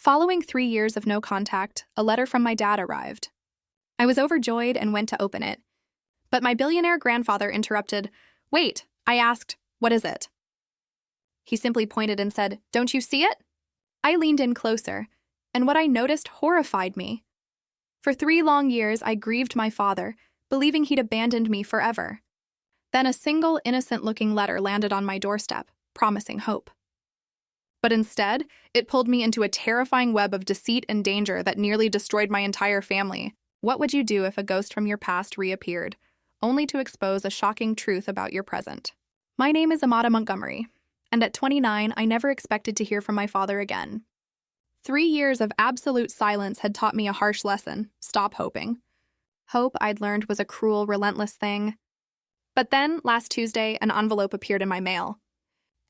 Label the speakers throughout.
Speaker 1: Following 3 years of no contact, a letter from my dad arrived. I was overjoyed and went to open it. But my billionaire grandfather interrupted. "Wait," I asked, "what is it?" He simply pointed and said, "Don't you see it?" I leaned in closer, and what I noticed horrified me. For 3 long years, I grieved my father, believing he'd abandoned me forever. Then a single innocent-looking letter landed on my doorstep, promising hope. But instead, it pulled me into a terrifying web of deceit and danger that nearly destroyed my entire family. What would you do if a ghost from your past reappeared, only to expose a shocking truth about your present? My name is Aita Montgomery, and at 29, I never expected to hear from my father again. 3 years of absolute silence had taught me a harsh lesson: stop hoping. Hope, I'd learned, was a cruel, relentless thing. But then, last Tuesday, an envelope appeared in my mail.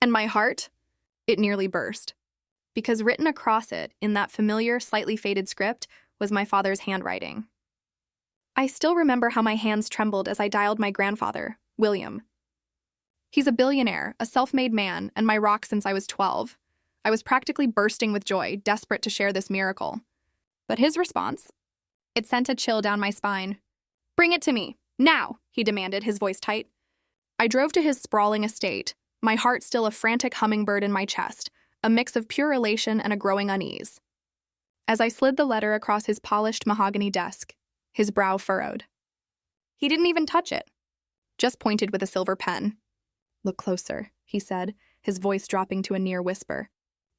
Speaker 1: And my heart? It nearly burst. Because written across it, in that familiar, slightly faded script, was my father's handwriting. I still remember how my hands trembled as I dialed my grandfather, William. He's a billionaire, a self-made man, and my rock since I was 12. I was practically bursting with joy, desperate to share this miracle. But his response? It sent a chill down my spine. "Bring it to me, now," he demanded, his voice tight. I drove to his sprawling estate, my heart still a frantic hummingbird in my chest, a mix of pure elation and a growing unease. As I slid the letter across his polished mahogany desk, his brow furrowed. He didn't even touch it, just pointed with a silver pen. "Look closer," he said, his voice dropping to a near whisper.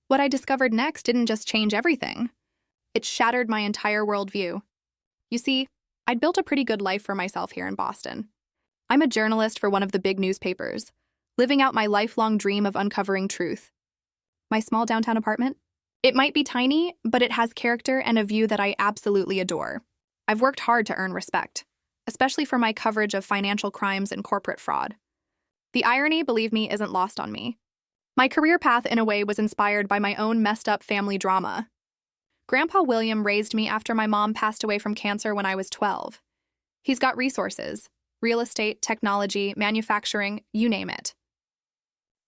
Speaker 1: What I discovered next didn't just change everything. It shattered my entire worldview. You see, I'd built a pretty good life for myself here in Boston. I'm a journalist for one of the big newspapers, living out my lifelong dream of uncovering truth. My small downtown apartment? It might be tiny, but it has character and a view that I absolutely adore. I've worked hard to earn respect, especially for my coverage of financial crimes and corporate fraud. The irony, believe me, isn't lost on me. My career path, in a way, was inspired by my own messed-up family drama. Grandpa William raised me after my mom passed away from cancer when I was 12. He's got resources: real estate, technology, manufacturing, you name it.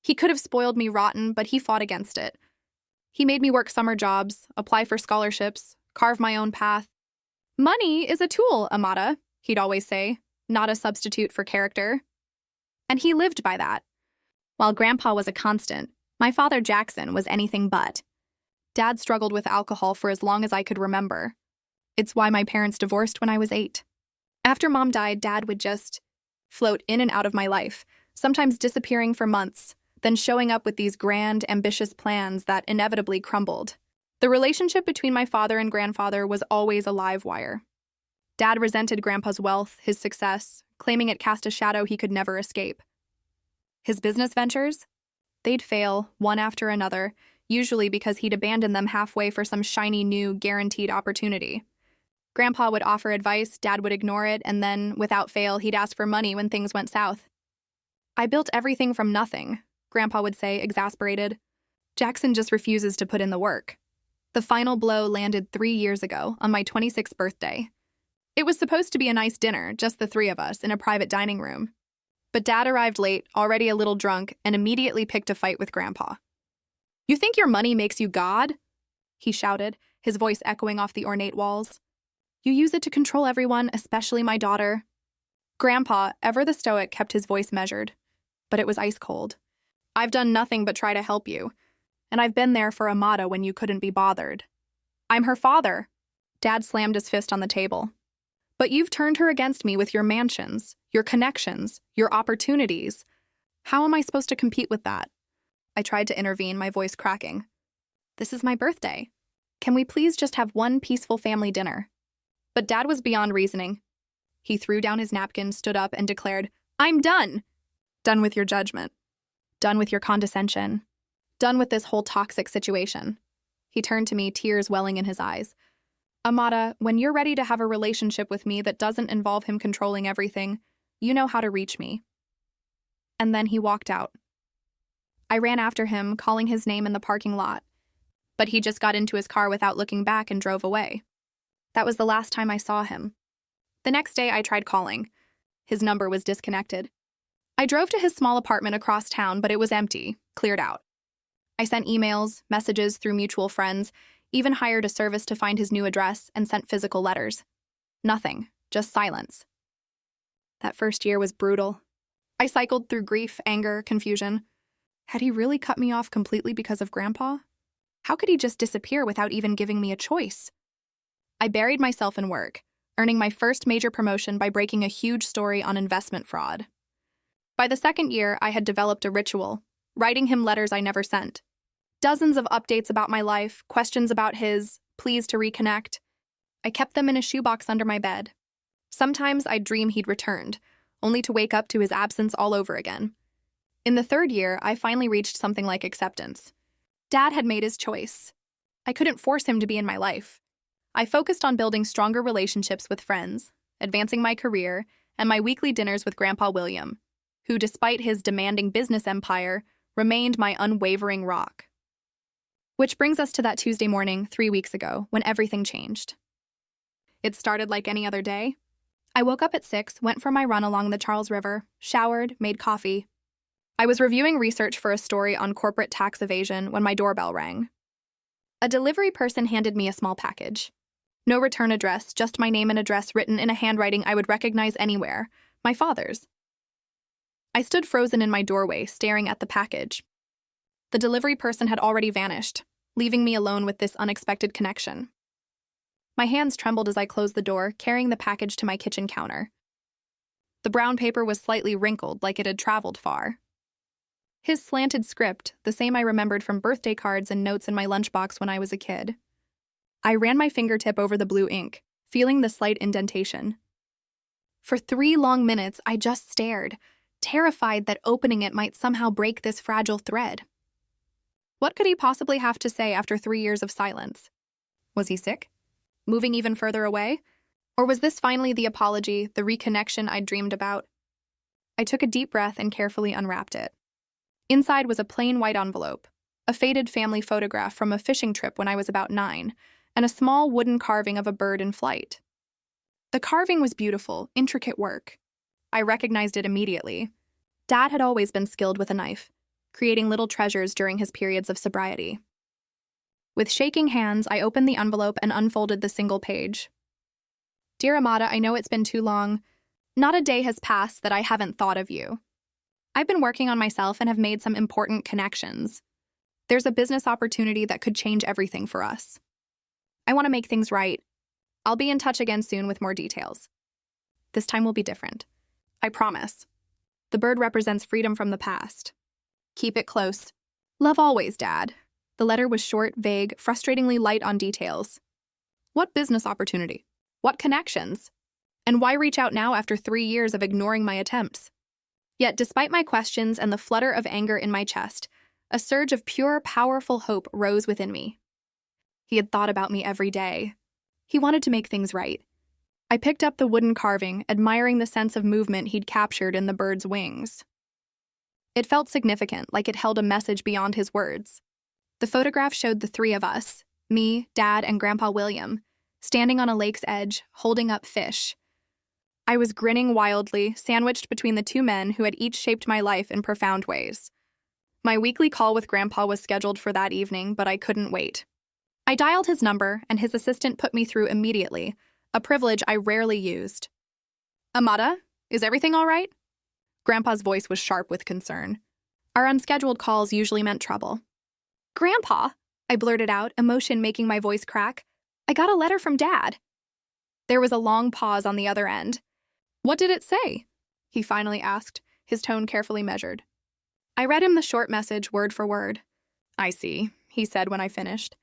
Speaker 1: He could have spoiled me rotten, but he fought against it. He made me work summer jobs, apply for scholarships, carve my own path. "Money is a tool, Aita," he'd always say, "not a substitute for character." And he lived by that. While Grandpa was a constant, my father Jackson was anything but. Dad struggled with alcohol for as long as I could remember. It's why my parents divorced when I was 8. After Mom died, Dad would just float in and out of my life, sometimes disappearing for months, then showing up with these grand, ambitious plans that inevitably crumbled. The relationship between my father and grandfather was always a live wire. Dad resented Grandpa's wealth, his success, claiming it cast a shadow he could never escape. His business ventures? They'd fail, one after another, usually because he'd abandoned them halfway for some shiny new, guaranteed opportunity. Grandpa would offer advice, Dad would ignore it, and then, without fail, he'd ask for money when things went south. "I built everything from nothing," Grandpa would say, exasperated. "Jackson just refuses to put in the work." The final blow landed 3 years ago, on my 26th birthday. It was supposed to be a nice dinner, just the 3 of us, in a private dining room. But Dad arrived late, already a little drunk, and immediately picked a fight with Grandpa. "You think your money makes you God?" he shouted, his voice echoing off the ornate walls. "You use it to control everyone, especially my daughter." Grandpa, ever the stoic, kept his voice measured, but it was ice cold. "I've done nothing but try to help you, and I've been there for Aita when you couldn't be bothered. I'm her father." Dad slammed his fist on the table. "But you've turned her against me with your mansions, your connections, your opportunities. How am I supposed to compete with that?" I tried to intervene, my voice cracking. "This is my birthday. Can we please just have one peaceful family dinner?" But Dad was beyond reasoning. He threw down his napkin, stood up, and declared, "I'm done. Done with your judgment. Done with your condescension. Done with this whole toxic situation." He turned to me, tears welling in his eyes. "Aita, when you're ready to have a relationship with me that doesn't involve him controlling everything, you know how to reach me." And then he walked out. I ran after him, calling his name in the parking lot. But he just got into his car without looking back and drove away. That was the last time I saw him. The next day, I tried calling. His number was disconnected. I drove to his small apartment across town, but it was empty, cleared out. I sent emails, messages through mutual friends, even hired a service to find his new address and sent physical letters. Nothing, just silence. That first year was brutal. I cycled through grief, anger, confusion. Had he really cut me off completely because of Grandpa? How could he just disappear without even giving me a choice? I buried myself in work, earning my first major promotion by breaking a huge story on investment fraud. By the second year, I had developed a ritual, writing him letters I never sent. Dozens of updates about my life, questions about his, pleas to reconnect. I kept them in a shoebox under my bed. Sometimes I'd dream he'd returned, only to wake up to his absence all over again. In the third year, I finally reached something like acceptance. Dad had made his choice. I couldn't force him to be in my life. I focused on building stronger relationships with friends, advancing my career, and my weekly dinners with Grandpa William, who, despite his demanding business empire, remained my unwavering rock. Which brings us to that Tuesday morning 3 weeks ago, when everything changed. It started like any other day. I woke up at 6, went for my run along the Charles River, showered, made coffee. I was reviewing research for a story on corporate tax evasion when my doorbell rang. A delivery person handed me a small package. No return address, just my name and address written in a handwriting I would recognize anywhere, my father's. I stood frozen in my doorway, staring at the package. The delivery person had already vanished, leaving me alone with this unexpected connection. My hands trembled as I closed the door, carrying the package to my kitchen counter. The brown paper was slightly wrinkled, like it had traveled far. His slanted script, the same I remembered from birthday cards and notes in my lunchbox when I was a kid. I ran my fingertip over the blue ink, feeling the slight indentation. For 3 long minutes, I just stared, terrified that opening it might somehow break this fragile thread. What could he possibly have to say after 3 years of silence? Was he sick? Moving even further away? Or was this finally the apology, the reconnection I'd dreamed about? I took a deep breath and carefully unwrapped it. Inside was a plain white envelope, a faded family photograph from a fishing trip when I was about 9, and a small wooden carving of a bird in flight. The carving was beautiful, intricate work. I recognized it immediately. Dad had always been skilled with a knife, creating little treasures during his periods of sobriety. With shaking hands, I opened the envelope and unfolded the single page. Dear Amada, I know it's been too long. Not a day has passed that I haven't thought of you. I've been working on myself and have made some important connections. There's a business opportunity that could change everything for us. I want to make things right. I'll be in touch again soon with more details. This time will be different. I promise. The bird represents freedom from the past. Keep it close. Love always, Dad. The letter was short, vague, frustratingly light on details. What business opportunity? What connections? And why reach out now after 3 years of ignoring my attempts? Yet, despite my questions and the flutter of anger in my chest, a surge of pure, powerful hope rose within me. He had thought about me every day. He wanted to make things right. I picked up the wooden carving, admiring the sense of movement he'd captured in the bird's wings. It felt significant, like it held a message beyond his words. The photograph showed the 3 of us, me, Dad, and Grandpa William, standing on a lake's edge, holding up fish. I was grinning wildly, sandwiched between the 2 men who had each shaped my life in profound ways. My weekly call with Grandpa was scheduled for that evening, but I couldn't wait. I dialed his number, and his assistant put me through immediately, a privilege I rarely used. Amada, is everything all right? Grandpa's voice was sharp with concern. Our unscheduled calls usually meant trouble. Grandpa, I blurted out, emotion making my voice crack. I got a letter from Dad. There was a long pause on the other end. What did it say? He finally asked, his tone carefully measured. I read him the short message word for word. I see, he said when I finished.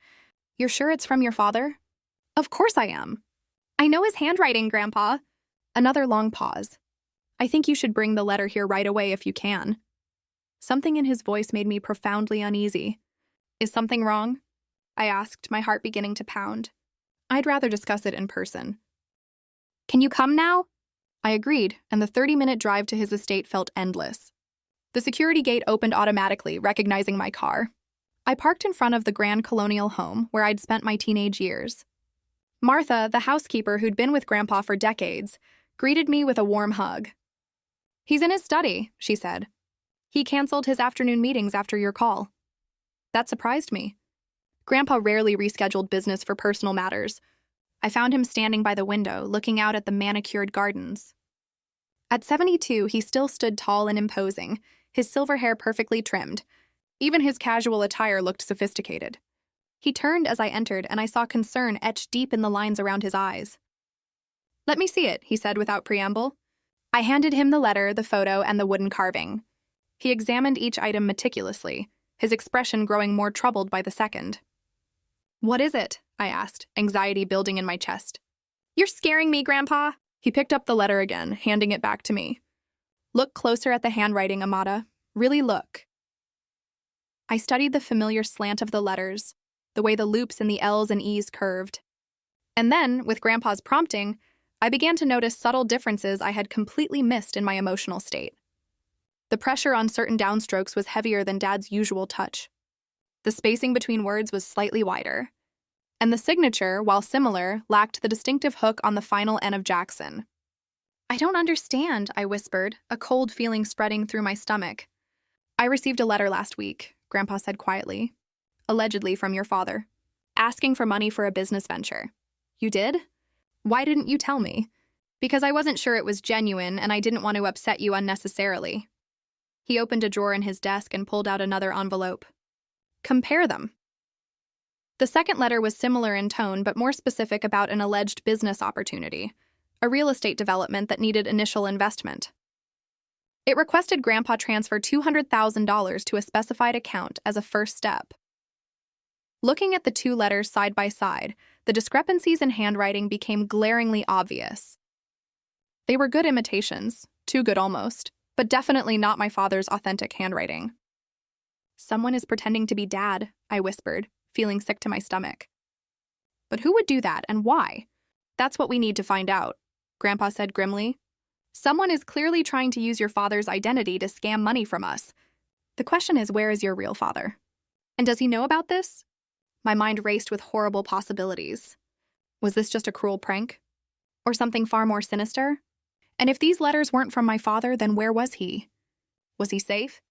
Speaker 1: You're sure it's from your father? Of course I am. I know his handwriting, Grandpa. Another long pause. I think you should bring the letter here right away if you can. Something in his voice made me profoundly uneasy. Is something wrong? I asked, my heart beginning to pound. I'd rather discuss it in person. Can you come now? I agreed, and the 30-minute drive to his estate felt endless. The security gate opened automatically, recognizing my car. I parked in front of the Grand Colonial home where I'd spent my teenage years. Martha, the housekeeper who'd been with Grandpa for decades, greeted me with a warm hug. He's in his study, she said. He canceled his afternoon meetings after your call. That surprised me. Grandpa rarely rescheduled business for personal matters. I found him standing by the window, looking out at the manicured gardens. At 72, he still stood tall and imposing, his silver hair perfectly trimmed. Even his casual attire looked sophisticated. He turned as I entered, and I saw concern etched deep in the lines around his eyes. "Let me see it," he said without preamble. I handed him the letter, the photo, and the wooden carving. He examined each item meticulously, his expression growing more troubled by the second. "What is it?" I asked, anxiety building in my chest. "You're scaring me, Grandpa." He picked up the letter again, handing it back to me. "Look closer at the handwriting, Amata. Really look." I studied the familiar slant of the letters, the way the loops in the L's and E's curved. And then, with Grandpa's prompting, I began to notice subtle differences I had completely missed in my emotional state. The pressure on certain downstrokes was heavier than Dad's usual touch. The spacing between words was slightly wider. And the signature, while similar, lacked the distinctive hook on the final N of Jackson. "I don't understand," I whispered, a cold feeling spreading through my stomach. "I received a letter last week," Grandpa said quietly. "Allegedly from your father. Asking for money for a business venture." "You did? Why didn't you tell me?" "Because I wasn't sure it was genuine and I didn't want to upset you unnecessarily." He opened a drawer in his desk and pulled out another envelope. "Compare them." The second letter was similar in tone but more specific about an alleged business opportunity, a real estate development that needed initial investment. It requested Grandpa transfer $200,000 to a specified account as a first step. Looking at the two letters side by side, the discrepancies in handwriting became glaringly obvious. They were good imitations, too good almost, but definitely not my father's authentic handwriting. "Someone is pretending to be Dad," I whispered, feeling sick to my stomach. "But who would do that, and why?" "That's what we need to find out," Grandpa said grimly. "Someone is clearly trying to use your father's identity to scam money from us. The question is, where is your real father? And does he know about this?" My mind raced with horrible possibilities. Was this just a cruel prank? Or something far more sinister? And if these letters weren't from my father, then where was he? Was he safe?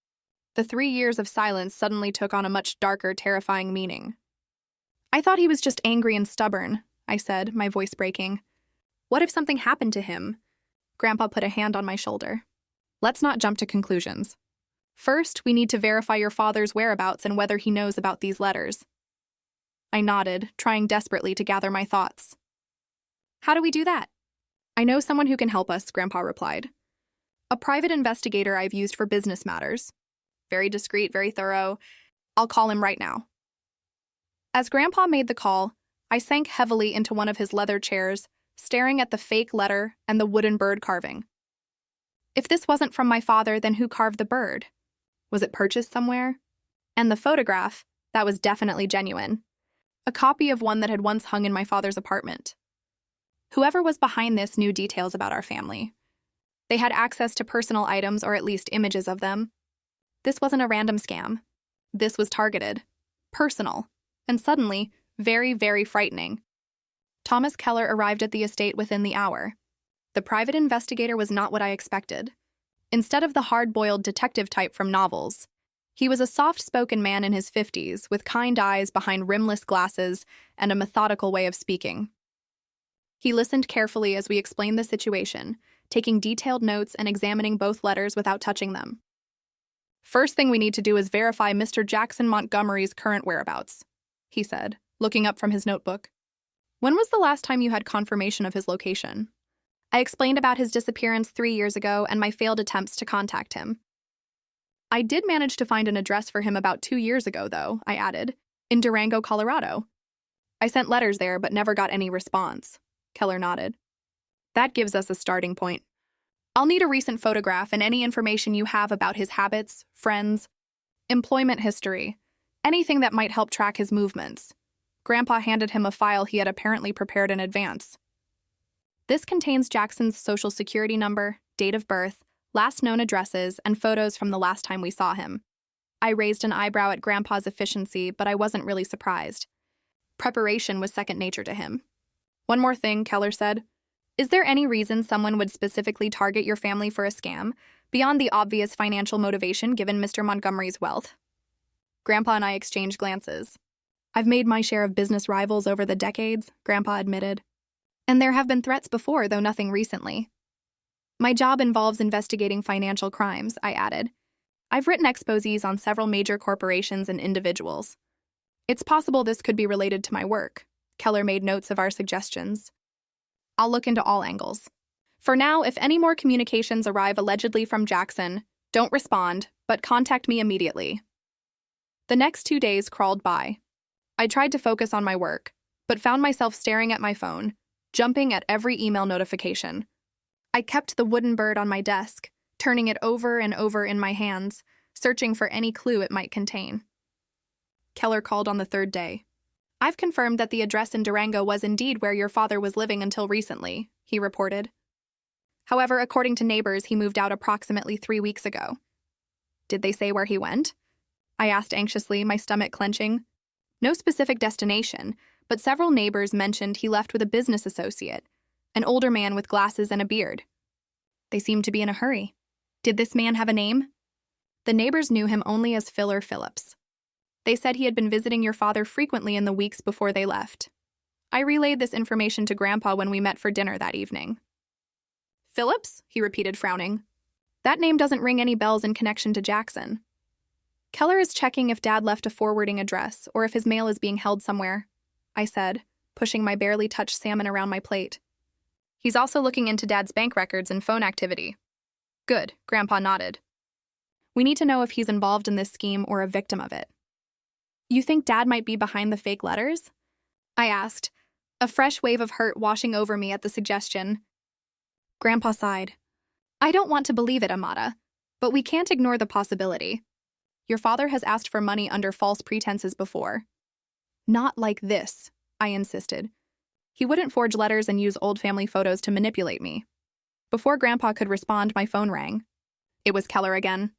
Speaker 1: The 3 years of silence suddenly took on a much darker, terrifying meaning. "I thought he was just angry and stubborn," I said, my voice breaking. "What if something happened to him?" Grandpa put a hand on my shoulder. "Let's not jump to conclusions. First, we need to verify your father's whereabouts and whether he knows about these letters." I nodded, trying desperately to gather my thoughts. "How do we do that?" "I know someone who can help us," Grandpa replied. "A private investigator I've used for business matters. Very discreet, very thorough. I'll call him right now." As Grandpa made the call, I sank heavily into one of his leather chairs, staring at the fake letter and the wooden bird carving. If this wasn't from my father, then who carved the bird? Was it purchased somewhere? And the photograph, that was definitely genuine. A copy of one that had once hung in my father's apartment. Whoever was behind this knew details about our family. They had access to personal items or at least images of them. This wasn't a random scam. This was targeted, personal, and suddenly, very, very frightening. Thomas Keller arrived at the estate within the hour. The private investigator was not what I expected. Instead of the hard-boiled detective type from novels, he was a soft-spoken man in his 50s with kind eyes behind rimless glasses and a methodical way of speaking. He listened carefully as we explained the situation, taking detailed notes and examining both letters without touching them. "First thing we need to do is verify Mr. Jackson Montgomery's current whereabouts," he said, looking up from his notebook. "When was the last time you had confirmation of his location?" I explained about his disappearance 3 years ago and my failed attempts to contact him. "I did manage to find an address for him about 2 years ago, though," I added, "in Durango, Colorado. I sent letters there but never got any response." Keller nodded. "That gives us a starting point. I'll need a recent photograph and any information you have about his habits, friends, employment history, anything that might help track his movements." Grandpa handed him a file he had apparently prepared in advance. "This contains Jackson's social security number, date of birth, last known addresses, and photos from the last time we saw him." I raised an eyebrow at Grandpa's efficiency, but I wasn't really surprised. Preparation was second nature to him. "One more thing," Keller said. "Is there any reason someone would specifically target your family for a scam, beyond the obvious financial motivation given Mr. Montgomery's wealth?" Grandpa and I exchanged glances. I've made my share of business rivals over the decades, Grandpa admitted. And there have been threats before, though nothing recently. My job involves investigating financial crimes, I added. I've written exposés on several major corporations and individuals. It's possible this could be related to my work. Keller made notes of our suggestions. I'll look into all angles. For now, if any more communications arrive allegedly from Jackson, don't respond, but contact me immediately. The next 2 days crawled by. I tried to focus on my work, but found myself staring at my phone, jumping at every email notification. I kept the wooden bird on my desk, turning it over and over in my hands, searching for any clue it might contain. Keller called on the third day. I've confirmed that the address in Durango was indeed where your father was living until recently, he reported. However, according to neighbors, he moved out approximately 3 weeks ago. Did they say where he went? I asked anxiously, my stomach clenching. No specific destination, but several neighbors mentioned he left with a business associate, an older man with glasses and a beard. They seemed to be in a hurry. Did this man have a name? The neighbors knew him only as Filler Phillips. They said he had been visiting your father frequently in the weeks before they left. I relayed this information to Grandpa when we met for dinner that evening. Phillips? He repeated, frowning. That name doesn't ring any bells in connection to Jackson. Keller is checking if Dad left a forwarding address or if his mail is being held somewhere, I said, pushing my barely touched salmon around my plate. He's also looking into Dad's bank records and phone activity. Good, Grandpa nodded. We need to know if he's involved in this scheme or a victim of it. You think Dad might be behind the fake letters? I asked, a fresh wave of hurt washing over me at the suggestion. Grandpa sighed. I don't want to believe it, Amata, but we can't ignore the possibility. Your father has asked for money under false pretenses before. Not like this, I insisted. He wouldn't forge letters and use old family photos to manipulate me. Before Grandpa could respond, my phone rang. It was Keller again.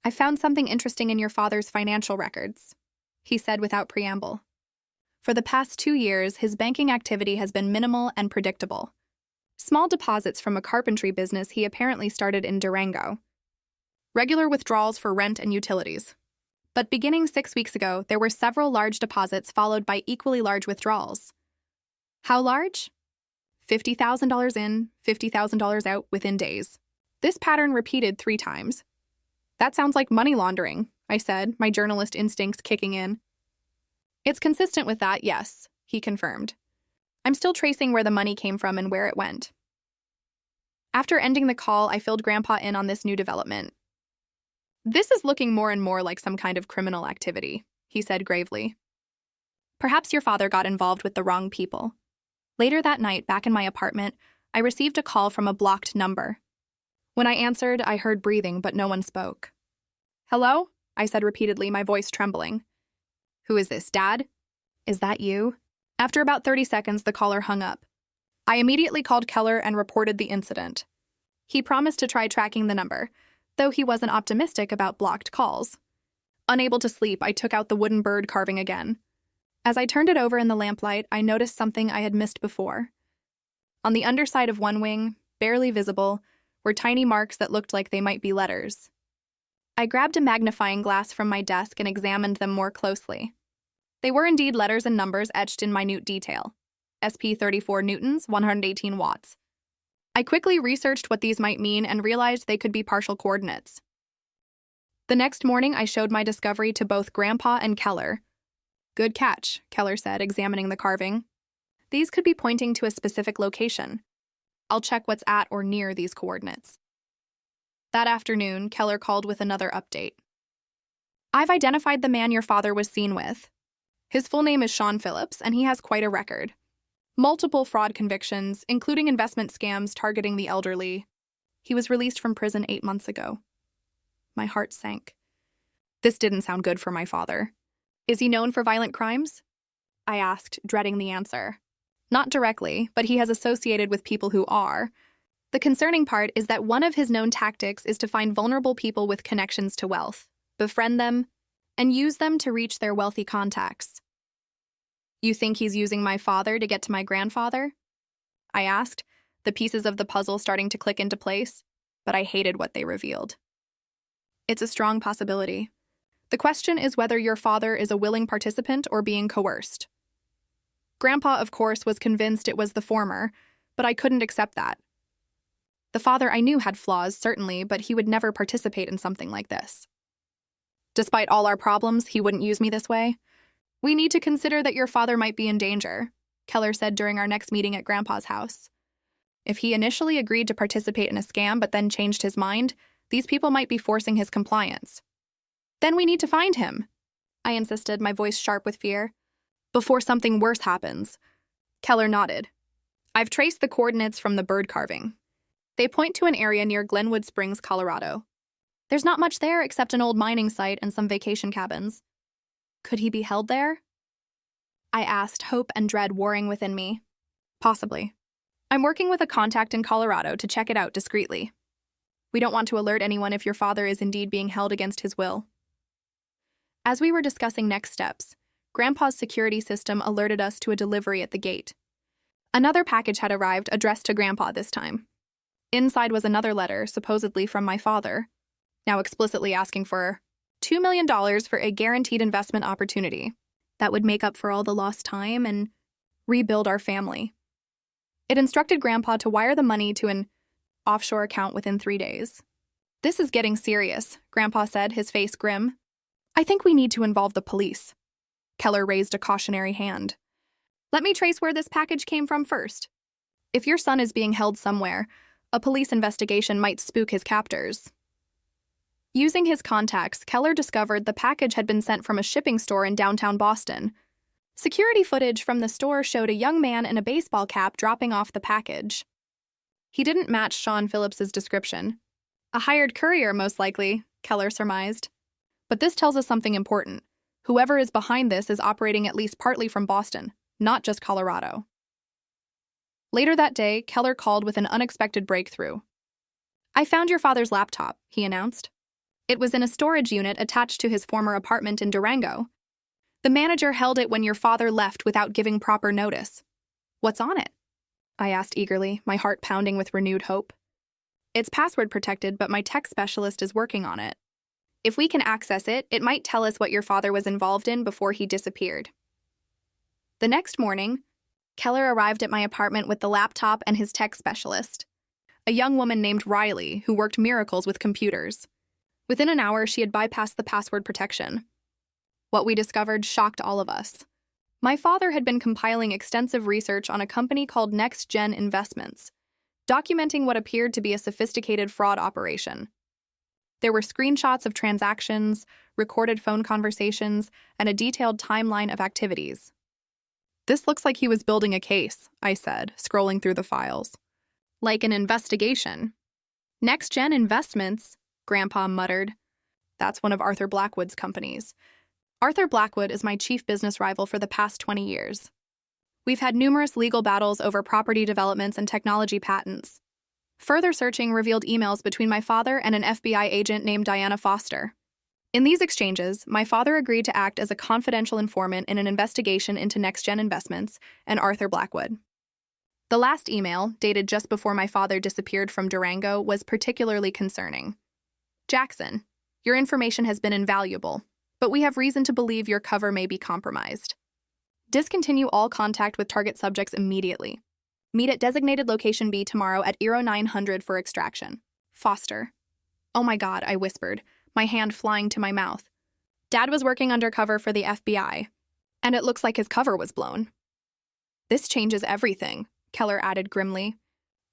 Speaker 1: I found something interesting in your father's financial records, he said without preamble. For the past 2 years, his banking activity has been minimal and predictable. Small deposits from a carpentry business he apparently started in Durango. Regular withdrawals for rent and utilities. But beginning 6 weeks ago, there were several large deposits followed by equally large withdrawals. How large? $50,000 in, $50,000 out within days. This pattern repeated 3 times. That sounds like money laundering, I said, my journalist instincts kicking in. It's consistent with that, yes, he confirmed. I'm still tracing where the money came from and where it went. After ending the call, I filled Grandpa in on this new development. This is looking more and more like some kind of criminal activity, he said gravely. Perhaps your father got involved with the wrong people. Later that night, back in my apartment, I received a call from a blocked number. When I answered, I heard breathing, but no one spoke. Hello? I said repeatedly, my voice trembling. Who is this, Dad? Is that you? After about 30 seconds, the caller hung up. I immediately called Keller and reported the incident. He promised to try tracking the number, though he wasn't optimistic about blocked calls. Unable to sleep, I took out the wooden bird carving again. As I turned it over in the lamplight, I noticed something I had missed before. On the underside of one wing, barely visible, were tiny marks that looked like they might be letters. I grabbed a magnifying glass from my desk and examined them more closely. They were indeed letters and numbers etched in minute detail. SP 34 newtons, 118 watts. I quickly researched what these might mean and realized they could be partial coordinates. The next morning, I showed my discovery to both Grandpa and Keller. Good catch, Keller said, examining the carving. These could be pointing to a specific location. I'll check what's at or near these coordinates. That afternoon, Keller called with another update. I've identified the man your father was seen with. His full name is Sean Phillips, and he has quite a record. Multiple fraud convictions, including investment scams targeting the elderly. He was released from prison 8 months ago. My heart sank. This didn't sound good for my father. Is he known for violent crimes? I asked, dreading the answer. Not directly, but he has associated with people who are. The concerning part is that one of his known tactics is to find vulnerable people with connections to wealth, befriend them, and use them to reach their wealthy contacts. You think he's using my father to get to my grandfather? I asked, the pieces of the puzzle starting to click into place, but I hated what they revealed. It's a strong possibility, The question is whether your father is a willing participant or being coerced. Grandpa, of course, was convinced it was the former, but I couldn't accept that. The father I knew had flaws, certainly, but he would never participate in something like this. Despite all our problems, he wouldn't use me this way. We need to consider that your father might be in danger, Keller said during our next meeting at Grandpa's house. If he initially agreed to participate in a scam but then changed his mind, these people might be forcing his compliance. Then we need to find him, I insisted, my voice sharp with fear. Before something worse happens. Keller nodded. I've traced the coordinates from the bird carving. They point to an area near Glenwood Springs, Colorado. There's not much there except an old mining site and some vacation cabins. Could he be held there? I asked, hope and dread warring within me. Possibly. I'm working with a contact in Colorado to check it out discreetly. We don't want to alert anyone if your father is indeed being held against his will. As we were discussing next steps, Grandpa's security system alerted us to a delivery at the gate. Another package had arrived addressed to Grandpa this time. Inside was another letter, supposedly from my father, now explicitly asking for $2 million for a guaranteed investment opportunity that would make up for all the lost time and rebuild our family. It instructed Grandpa to wire the money to an offshore account within 3 days. This is getting serious, Grandpa said, his face grim. I think we need to involve the police. Keller raised a cautionary hand. Let me trace where this package came from first. If your son is being held somewhere, a police investigation might spook his captors. Using his contacts, Keller discovered the package had been sent from a shipping store in downtown Boston. Security footage from the store showed a young man in a baseball cap dropping off the package. He didn't match Sean Phillips's description. A hired courier, most likely, Keller surmised. But this tells us something important. Whoever is behind this is operating at least partly from Boston, not just Colorado. Later that day, Keller called with an unexpected breakthrough. I found your father's laptop, he announced. It was in a storage unit attached to his former apartment in Durango. The manager held it when your father left without giving proper notice. What's on it? I asked eagerly, my heart pounding with renewed hope. It's password protected, but my tech specialist is working on it. If we can access it, it might tell us what your father was involved in before he disappeared. The next morning, Keller arrived at my apartment with the laptop and his tech specialist, a young woman named Riley who worked miracles with computers. Within an hour, she had bypassed the password protection. What we discovered shocked all of us. My father had been compiling extensive research on a company called Next Gen Investments, documenting what appeared to be a sophisticated fraud operation. There were screenshots of transactions, recorded phone conversations, and a detailed timeline of activities. This looks like he was building a case, I said, scrolling through the files. Like an investigation. Next Gen Investments, Grandpa muttered. That's one of Arthur Blackwood's companies. Arthur Blackwood is my chief business rival for the past 20 years. We've had numerous legal battles over property developments and technology patents. Further searching revealed emails between my father and an FBI agent named Diana Foster. In these exchanges, my father agreed to act as a confidential informant in an investigation into Next Gen Investments and Arthur Blackwood. The last email, dated just before my father disappeared from Durango, was particularly concerning. Jackson, your information has been invaluable, but we have reason to believe your cover may be compromised. Discontinue all contact with target subjects immediately. Meet at designated location B tomorrow at 0900 for extraction. Foster. Oh my God, I whispered, my hand flying to my mouth. Dad was working undercover for the FBI, and it looks like his cover was blown. This changes everything, Keller added grimly.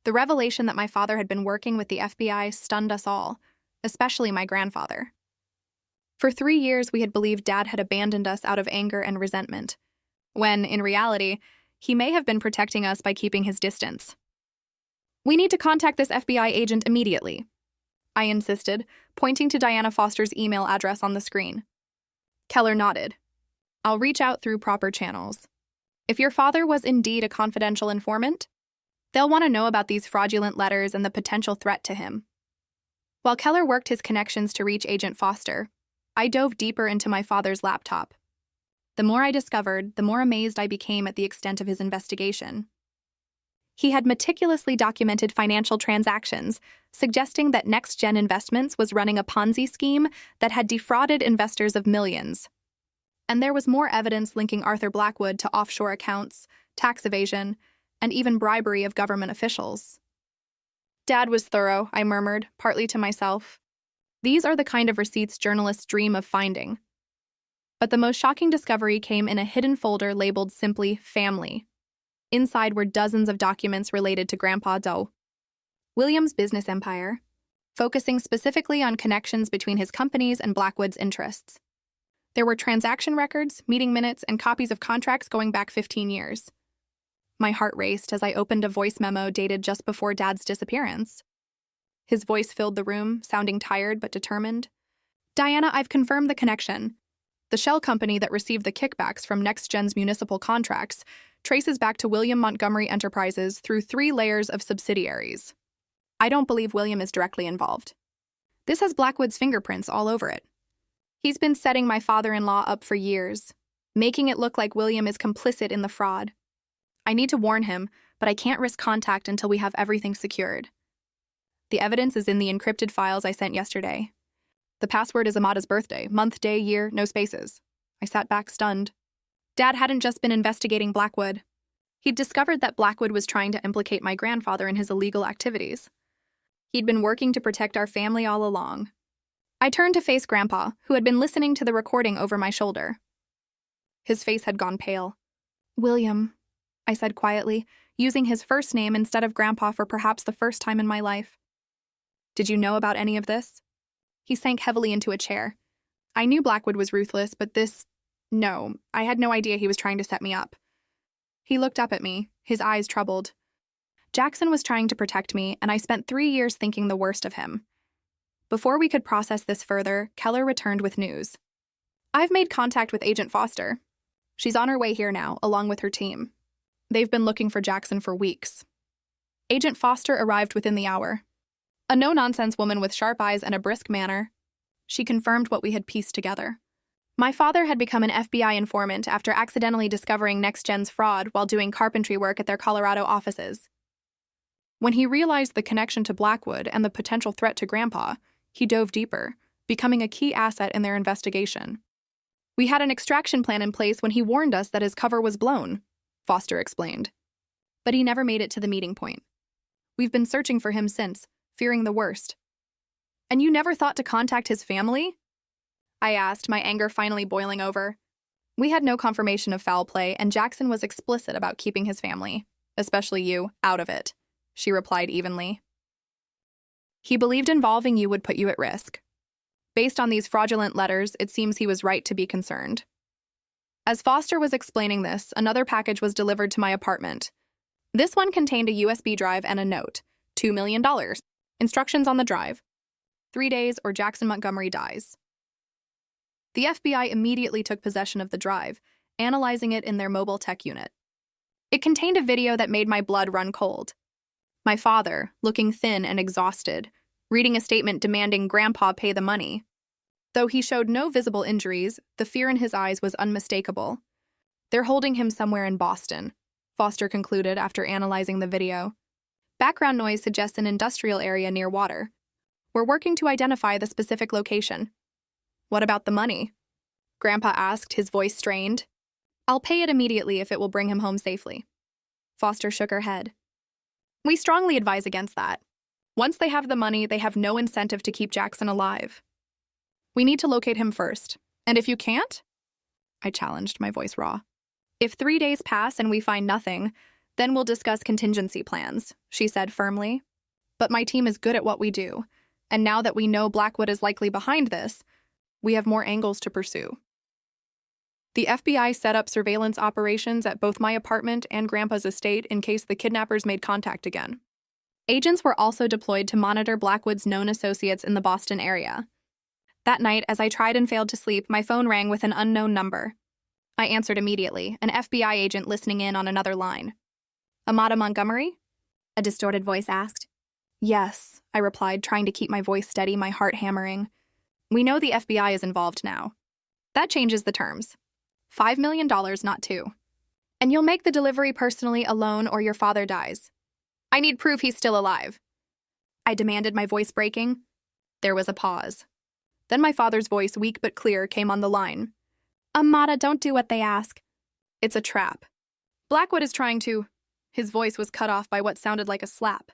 Speaker 1: The revelation that my father had been working with the FBI stunned us all, especially my grandfather. For 3 years, we had believed Dad had abandoned us out of anger and resentment, when, in reality, he may have been protecting us by keeping his distance. We need to contact this FBI agent immediately, I insisted, pointing to Diana Foster's email address on the screen. Keller nodded. I'll reach out through proper channels. If your father was indeed a confidential informant, they'll want to know about these fraudulent letters and the potential threat to him. While Keller worked his connections to reach Agent Foster, I dove deeper into my father's laptop. The more I discovered, the more amazed I became at the extent of his investigation. He had meticulously documented financial transactions, suggesting that Next Gen Investments was running a Ponzi scheme that had defrauded investors of millions. And there was more evidence linking Arthur Blackwood to offshore accounts, tax evasion, and even bribery of government officials. Dad was thorough, I murmured, partly to myself. These are the kind of receipts journalists dream of finding. But the most shocking discovery came in a hidden folder labeled simply Family. Inside were dozens of documents related to Grandpa Doe. William's business empire, focusing specifically on connections between his companies and Blackwood's interests. There were transaction records, meeting minutes, and copies of contracts going back 15 years. My heart raced as I opened a voice memo dated just before Dad's disappearance. His voice filled the room, sounding tired but determined. Diana, I've confirmed the connection. The shell company that received the kickbacks from NextGen's municipal contracts traces back to William Montgomery Enterprises through 3 layers of subsidiaries. I don't believe William is directly involved. This has Blackwood's fingerprints all over it. He's been setting my father-in-law up for years, making it look like William is complicit in the fraud. I need to warn him, but I can't risk contact until we have everything secured. The evidence is in the encrypted files I sent yesterday. The password is Amada's birthday, month, day, year, no spaces. I sat back stunned. Dad hadn't just been investigating Blackwood. He'd discovered that Blackwood was trying to implicate my grandfather in his illegal activities. He'd been working to protect our family all along. I turned to face Grandpa, who had been listening to the recording over my shoulder. His face had gone pale. William, I said quietly, using his first name instead of Grandpa for perhaps the first time in my life. Did you know about any of this? He sank heavily into a chair. I knew Blackwood was ruthless, but no, I had no idea he was trying to set me up. He looked up at me, his eyes troubled. Jackson was trying to protect me, and I spent 3 years thinking the worst of him. Before we could process this further, Keller returned with news. I've made contact with Agent Foster. She's on her way here now, along with her team. They've been looking for Jackson for weeks. Agent Foster arrived within the hour. A no-nonsense woman with sharp eyes and a brisk manner. She confirmed what we had pieced together. My father had become an FBI informant after accidentally discovering NextGen's fraud while doing carpentry work at their Colorado offices. When he realized the connection to Blackwood and the potential threat to Grandpa, he dove deeper, becoming a key asset in their investigation. We had an extraction plan in place when he warned us that his cover was blown, Foster explained. But he never made it to the meeting point. We've been searching for him since, fearing the worst. And you never thought to contact his family? I asked, my anger finally boiling over. We had no confirmation of foul play, and Jackson was explicit about keeping his family, especially you, out of it, she replied evenly. He believed involving you would put you at risk. Based on these fraudulent letters, it seems he was right to be concerned. As Foster was explaining this, another package was delivered to my apartment. This one contained a USB drive and a note, $2 million. Instructions on the drive. 3 days or Jackson Montgomery dies. The FBI immediately took possession of the drive, analyzing it in their mobile tech unit. It contained a video that made my blood run cold. My father, looking thin and exhausted, reading a statement demanding Grandpa pay the money. Though he showed no visible injuries, the fear in his eyes was unmistakable. They're holding him somewhere in Boston, Foster concluded after analyzing the video. Background noise suggests an industrial area near water. We're working to identify the specific location. What about the money? Grandpa asked, his voice strained. I'll pay it immediately if it will bring him home safely. Foster shook her head. We strongly advise against that. Once they have the money, they have no incentive to keep Jackson alive. We need to locate him first. And if you can't? I challenged, my voice raw. If 3 days pass and we find nothing, then we'll discuss contingency plans, she said firmly. But my team is good at what we do, and now that we know Blackwood is likely behind this, we have more angles to pursue. The FBI set up surveillance operations at both my apartment and Grandpa's estate in case the kidnappers made contact again. Agents were also deployed to monitor Blackwood's known associates in the Boston area. That night, as I tried and failed to sleep, my phone rang with an unknown number. I answered immediately, an FBI agent listening in on another line. Amada Montgomery? A distorted voice asked. Yes, I replied, trying to keep my voice steady, my heart hammering. We know the FBI is involved now. That changes the terms. $5 million, not 2. And you'll make the delivery personally alone or your father dies. I need proof he's still alive. I demanded, my voice breaking. There was a pause. Then my father's voice, weak but clear, came on the line. Amata, don't do what they ask. It's a trap. Blackwood is trying to... His voice was cut off by what sounded like a slap.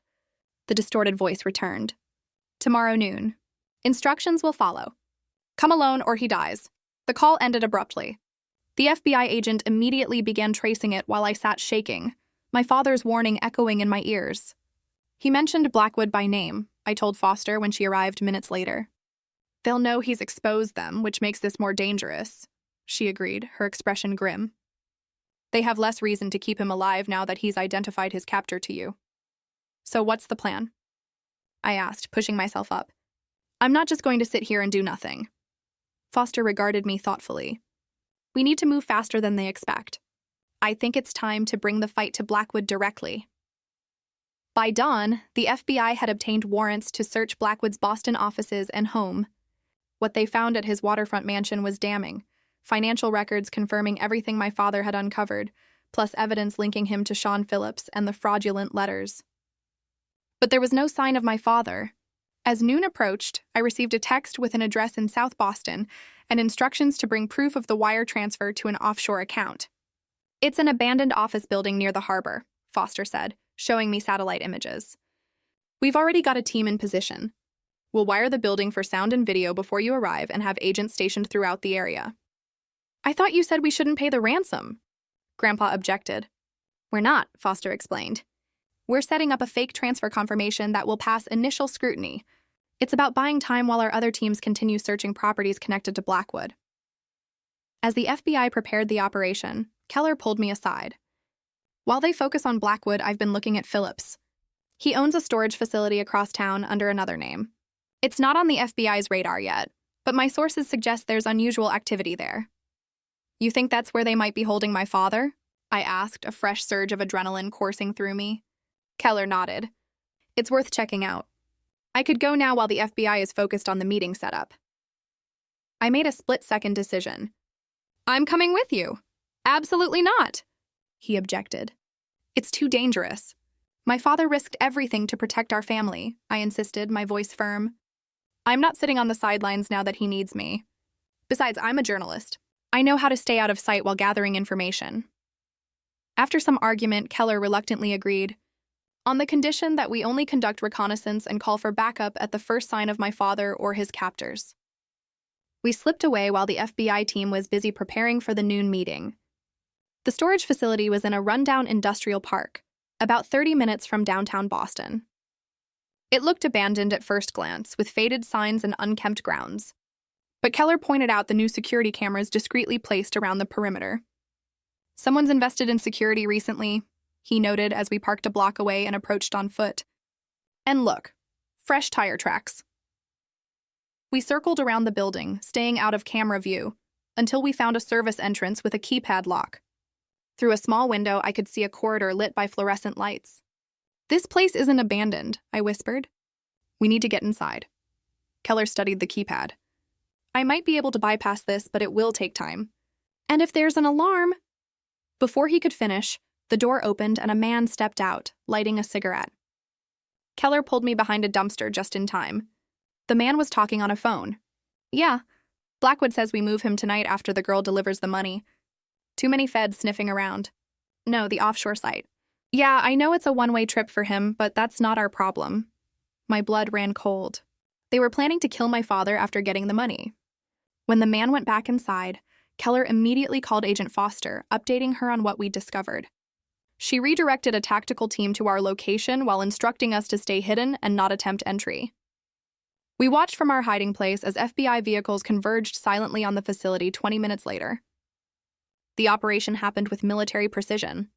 Speaker 1: The distorted voice returned. Tomorrow noon. Instructions will follow. Come alone or he dies. The call ended abruptly. The FBI agent immediately began tracing it while I sat shaking, my father's warning echoing in my ears. He mentioned Blackwood by name, I told Foster when she arrived minutes later. They'll know he's exposed them, which makes this more dangerous, she agreed, her expression grim. They have less reason to keep him alive now that he's identified his captor to you. So what's the plan? I asked, pushing myself up. I'm not just going to sit here and do nothing. Foster regarded me thoughtfully. We need to move faster than they expect. I think it's time to bring the fight to Blackwood directly. By dawn, the FBI had obtained warrants to search Blackwood's Boston offices and home. What they found at his waterfront mansion was damning, financial records confirming everything my father had uncovered, plus evidence linking him to Sean Phillips and the fraudulent letters. But there was no sign of my father. As noon approached, I received a text with an address in South Boston and instructions to bring proof of the wire transfer to an offshore account. It's an abandoned office building near the harbor, Foster said, showing me satellite images. We've already got a team in position. We'll wire the building for sound and video before you arrive and have agents stationed throughout the area. I thought you said we shouldn't pay the ransom, Grandpa objected. We're not, Foster explained. We're setting up a fake transfer confirmation that will pass initial scrutiny. It's about buying time while our other teams continue searching properties connected to Blackwood. As the FBI prepared the operation, Keller pulled me aside. While they focus on Blackwood, I've been looking at Phillips. He owns a storage facility across town under another name. It's not on the FBI's radar yet, but my sources suggest there's unusual activity there. You think that's where they might be holding my father? I asked, a fresh surge of adrenaline coursing through me. Keller nodded. It's worth checking out. I could go now while the FBI is focused on the meeting setup. I made a split-second decision. I'm coming with you. Absolutely not, he objected. It's too dangerous. My father risked everything to protect our family, I insisted, my voice firm. I'm not sitting on the sidelines now that he needs me. Besides, I'm a journalist. I know how to stay out of sight while gathering information. After some argument, Keller reluctantly agreed, on the condition that we only conduct reconnaissance and call for backup at the first sign of my father or his captors. We slipped away while the FBI team was busy preparing for the noon meeting. The storage facility was in a rundown industrial park, about 30 minutes from downtown Boston. It looked abandoned at first glance, with faded signs and unkempt grounds. But Keller pointed out the new security cameras discreetly placed around the perimeter. Someone's invested in security recently, he noted as we parked a block away and approached on foot. And look, fresh tire tracks. We circled around the building, staying out of camera view, until we found a service entrance with a keypad lock. Through a small window, I could see a corridor lit by fluorescent lights. This place isn't abandoned, I whispered. We need to get inside. Keller studied the keypad. I might be able to bypass this, but it will take time. And if there's an alarm... Before he could finish, the door opened and a man stepped out, lighting a cigarette. Keller pulled me behind a dumpster just in time. The man was talking on a phone. Yeah, Blackwood says we move him tonight after the girl delivers the money. Too many feds sniffing around. No, the offshore site. Yeah, I know it's a one-way trip for him, but that's not our problem. My blood ran cold. They were planning to kill my father after getting the money. When the man went back inside, Keller immediately called Agent Foster, updating her on what we'd discovered. She redirected a tactical team to our location while instructing us to stay hidden and not attempt entry. We watched from our hiding place as FBI vehicles converged silently on the facility 20 minutes later. The operation happened with military precision.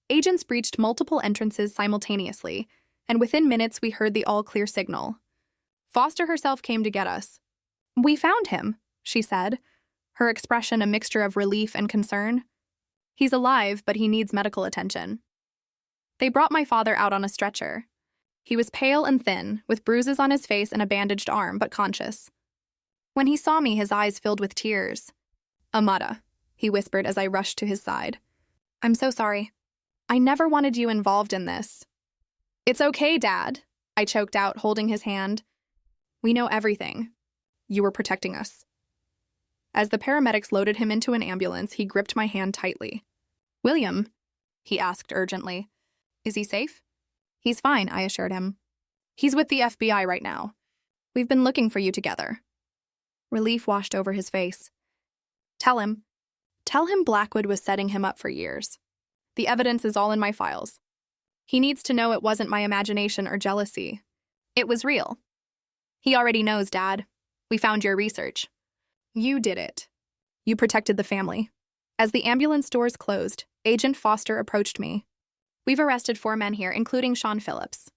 Speaker 1: Agents breached multiple entrances simultaneously, and within minutes we heard the all-clear signal. Foster herself came to get us. We found him, she said, her expression a mixture of relief and concern. He's alive, but he needs medical attention. They brought my father out on a stretcher. He was pale and thin, with bruises on his face and a bandaged arm, but conscious. When he saw me, his eyes filled with tears. Amata, he whispered as I rushed to his side. I'm so sorry. I never wanted you involved in this. It's okay, Dad, I choked out, holding his hand. We know everything. You were protecting us. As the paramedics loaded him into an ambulance, he gripped my hand tightly. William, he asked urgently. Is he safe? He's fine, I assured him. He's with the FBI right now. We've been looking for you together. Relief washed over his face. Tell him Blackwood was setting him up for years. The evidence is all in my files. He needs to know it wasn't my imagination or jealousy. It was real. He already knows, Dad. We found your research. You did it. You protected the family. As the ambulance doors closed, Agent Foster approached me. We've arrested 4 men here, including Sean Phillips.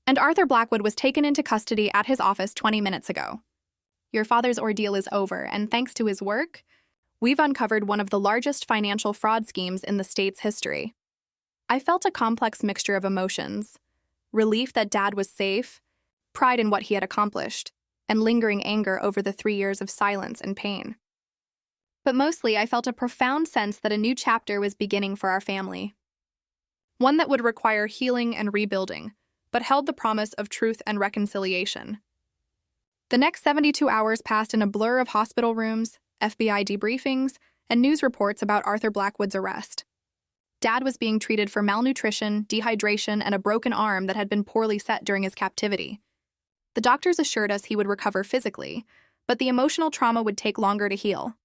Speaker 1: And Arthur Blackwood was taken into custody at his office 20 minutes ago. Your father's ordeal is over, and thanks to his work, we've uncovered one of the largest financial fraud schemes in the state's history. I felt a complex mixture of emotions: relief that Dad was safe, pride in what he had accomplished, and lingering anger over the 3 years of silence and pain. But mostly, I felt a profound sense that a new chapter was beginning for our family. One that would require healing and rebuilding, but held the promise of truth and reconciliation. The next 72 hours passed in a blur of hospital rooms, FBI debriefings, and news reports about Arthur Blackwood's arrest. Dad was being treated for malnutrition, dehydration, and a broken arm that had been poorly set during his captivity. The doctors assured us he would recover physically, but the emotional trauma would take longer to heal.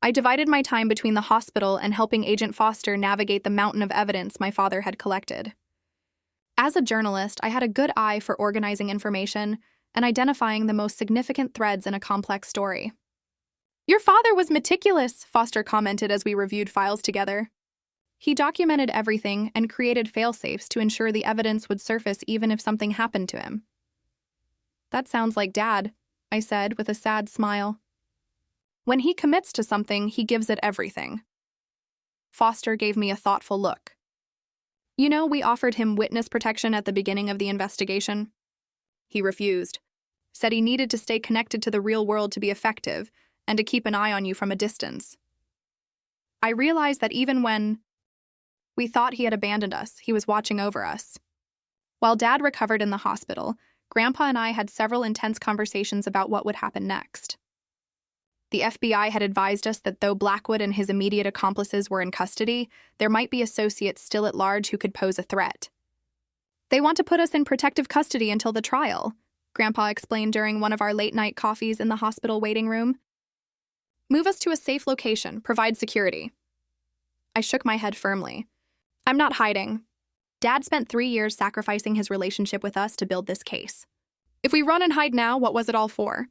Speaker 1: I divided my time between the hospital and helping Agent Foster navigate the mountain of evidence my father had collected. As a journalist, I had a good eye for organizing information and identifying the most significant threads in a complex story. Your father was meticulous, Foster commented as we reviewed files together. He documented everything and created fail-safes to ensure the evidence would surface even if something happened to him. That sounds like Dad, I said with a sad smile. When he commits to something, he gives it everything. Foster gave me a thoughtful look. You know, we offered him witness protection at the beginning of the investigation. He refused, said he needed to stay connected to the real world to be effective and to keep an eye on you from a distance. I realized that even when we thought he had abandoned us, he was watching over us. While Dad recovered in the hospital, Grandpa and I had several intense conversations about what would happen next. The FBI had advised us that though Blackwood and his immediate accomplices were in custody, there might be associates still at large who could pose a threat. They want to put us in protective custody until the trial, Grandpa explained during one of our late-night coffees in the hospital waiting room. Move us to a safe location, provide security. I shook my head firmly. I'm not hiding. Dad spent 3 years sacrificing his relationship with us to build this case. If we run and hide now, what was it all for?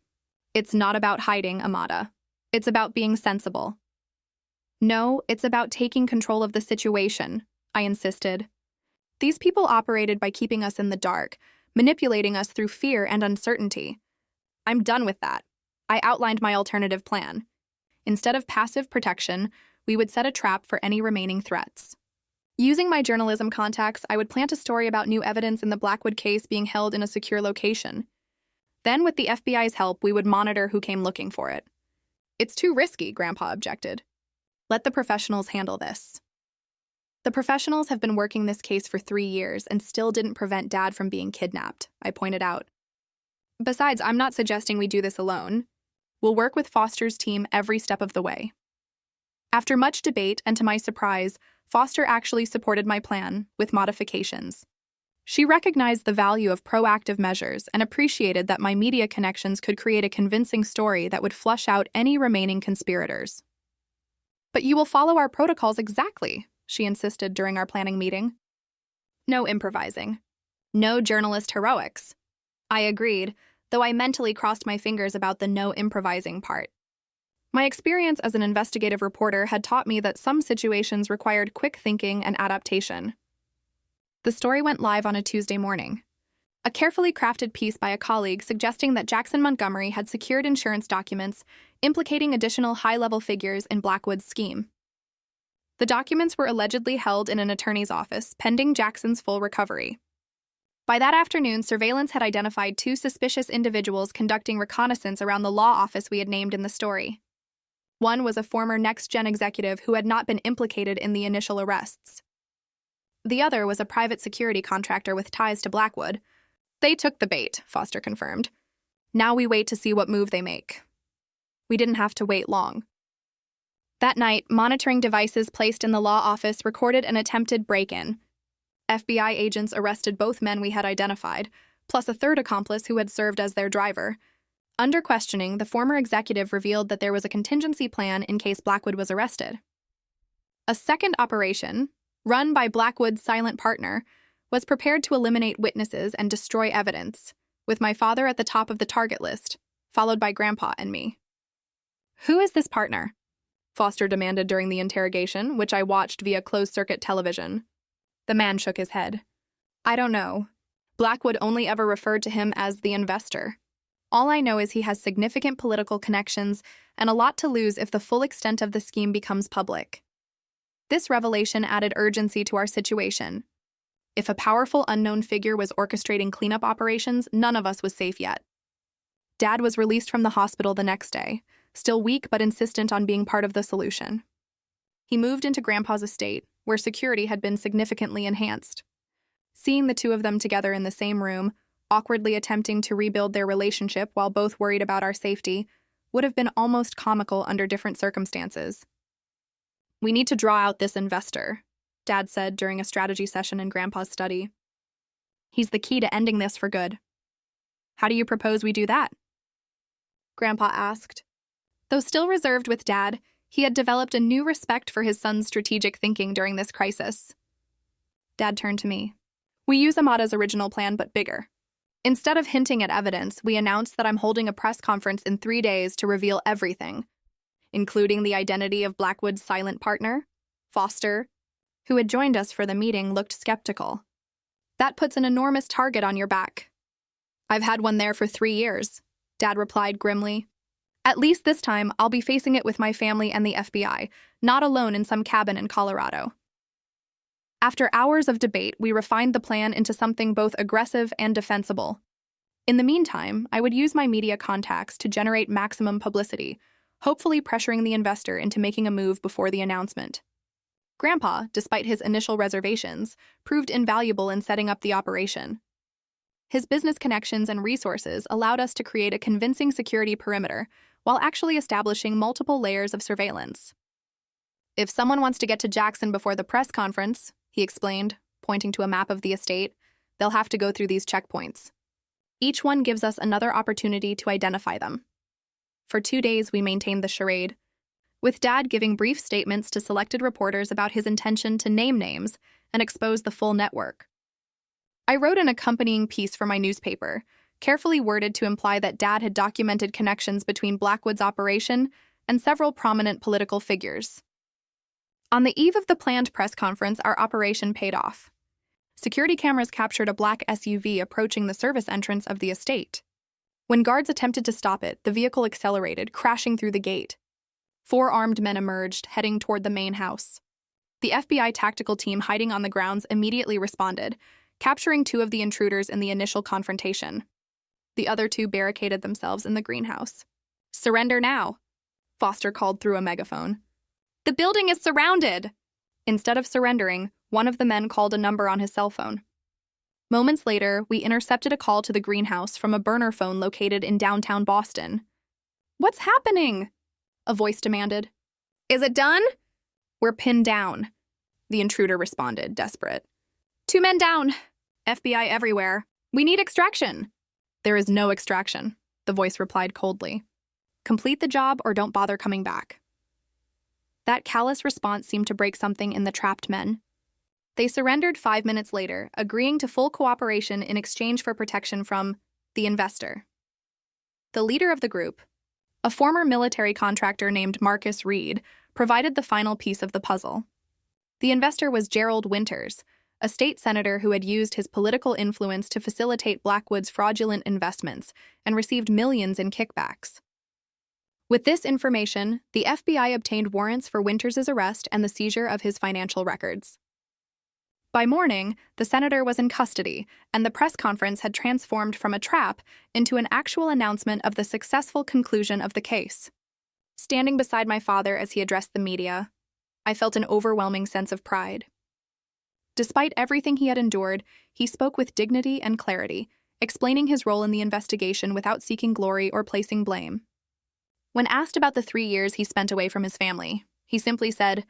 Speaker 1: It's not about hiding, Amada. It's about being sensible. No, it's about taking control of the situation, I insisted. These people operated by keeping us in the dark, manipulating us through fear and uncertainty. I'm done with that. I outlined my alternative plan. Instead of passive protection, we would set a trap for any remaining threats. Using my journalism contacts, I would plant a story about new evidence in the Blackwood case being held in a secure location. Then, with the FBI's help, we would monitor who came looking for it. It's too risky, Grandpa objected. Let the professionals handle this. The professionals have been working this case for 3 years and still didn't prevent Dad from being kidnapped, I pointed out. Besides, I'm not suggesting we do this alone. We'll work with Foster's team every step of the way. After much debate, and to my surprise, Foster actually supported my plan, with modifications. She recognized the value of proactive measures and appreciated that my media connections could create a convincing story that would flush out any remaining conspirators. But you will follow our protocols exactly, she insisted during our planning meeting. No improvising. No journalist heroics. I agreed, though I mentally crossed my fingers about the no improvising part. My experience as an investigative reporter had taught me that some situations required quick thinking and adaptation. The story went live on a Tuesday morning. A carefully crafted piece by a colleague suggesting that Jackson Montgomery had secured insurance documents implicating additional high-level figures in Blackwood's scheme. The documents were allegedly held in an attorney's office pending Jackson's full recovery. By that afternoon, surveillance had identified 2 suspicious individuals conducting reconnaissance around the law office we had named in the story. One was a former Next Gen executive who had not been implicated in the initial arrests. The other was a private security contractor with ties to Blackwood. They took the bait, Foster confirmed. Now we wait to see what move they make. We didn't have to wait long. That night, monitoring devices placed in the law office recorded an attempted break-in. FBI agents arrested both men we had identified, plus a third accomplice who had served as their driver. Under questioning, the former executive revealed that there was a contingency plan in case Blackwood was arrested. A second operation, run by Blackwood's silent partner, was prepared to eliminate witnesses and destroy evidence, with my father at the top of the target list, followed by Grandpa and me. "Who is this partner?" Foster demanded during the interrogation, which I watched via closed-circuit television. The man shook his head. "I don't know. Blackwood only ever referred to him as the investor. All I know is he has significant political connections and a lot to lose if the full extent of the scheme becomes public." This revelation added urgency to our situation. If a powerful unknown figure was orchestrating cleanup operations, none of us was safe yet. Dad was released from the hospital the next day, still weak but insistent on being part of the solution. He moved into Grandpa's estate, where security had been significantly enhanced. Seeing the two of them together in the same room, awkwardly attempting to rebuild their relationship while both worried about our safety, would have been almost comical under different circumstances. "We need to draw out this investor," Dad said during a strategy session in Grandpa's study. "He's the key to ending this for good." "How do you propose we do that?" Grandpa asked. Though still reserved with Dad, he had developed a new respect for his son's strategic thinking during this crisis. Dad turned to me. "We use Amata's original plan, but bigger. Instead of hinting at evidence, we announced that I'm holding a press conference in 3 days to reveal everything, including the identity of Blackwood's silent partner, Foster, who had joined us for the meeting, looked skeptical. "That puts an enormous target on your back." "I've had one there for 3 years," Dad replied grimly. "At least this time, I'll be facing it with my family and the FBI, not alone in some cabin in Colorado." After hours of debate, we refined the plan into something both aggressive and defensible. In the meantime, I would use my media contacts to generate maximum publicity, hopefully pressuring the investor into making a move before the announcement. Grandpa, despite his initial reservations, proved invaluable in setting up the operation. His business connections and resources allowed us to create a convincing security perimeter while actually establishing multiple layers of surveillance. "If someone wants to get to Jackson before the press conference," he explained, pointing to a map of the estate, "they'll have to go through these checkpoints. Each one gives us another opportunity to identify them." For 2 days, we maintained the charade, with Dad giving brief statements to selected reporters about his intention to name names and expose the full network. I wrote an accompanying piece for my newspaper, carefully worded to imply that Dad had documented connections between Blackwood's operation and several prominent political figures. On the eve of the planned press conference, our operation paid off. Security cameras captured a black SUV approaching the service entrance of the estate. When guards attempted to stop it, the vehicle accelerated, crashing through the gate. 4 armed men emerged, heading toward the main house. The FBI tactical team hiding on the grounds immediately responded, capturing 2 of the intruders in the initial confrontation. The other 2 barricaded themselves in the greenhouse. "Surrender now," Foster called through a megaphone. "The building is surrounded!" Instead of surrendering, one of the men called a number on his cell phone. Moments later, we intercepted a call to the greenhouse from a burner phone located in downtown Boston. "What's happening?" a voice demanded. "Is it done?" "We're pinned down," the intruder responded, desperate. "2 men down. FBI everywhere. We need extraction." "There is no extraction," the voice replied coldly. "Complete the job or don't bother coming back." That callous response seemed to break something in the trapped men. They surrendered 5 minutes later, agreeing to full cooperation in exchange for protection from the investor. The leader of the group, a former military contractor named Marcus Reed, provided the final piece of the puzzle. The investor was Gerald Winters, a state senator who had used his political influence to facilitate Blackwood's fraudulent investments and received millions in kickbacks. With this information, the FBI obtained warrants for Winters' arrest and the seizure of his financial records. By morning, the senator was in custody, and the press conference had transformed from a trap into an actual announcement of the successful conclusion of the case. Standing beside my father as he addressed the media, I felt an overwhelming sense of pride. Despite everything he had endured, he spoke with dignity and clarity, explaining his role in the investigation without seeking glory or placing blame. When asked about the 3 years he spent away from his family, he simply said,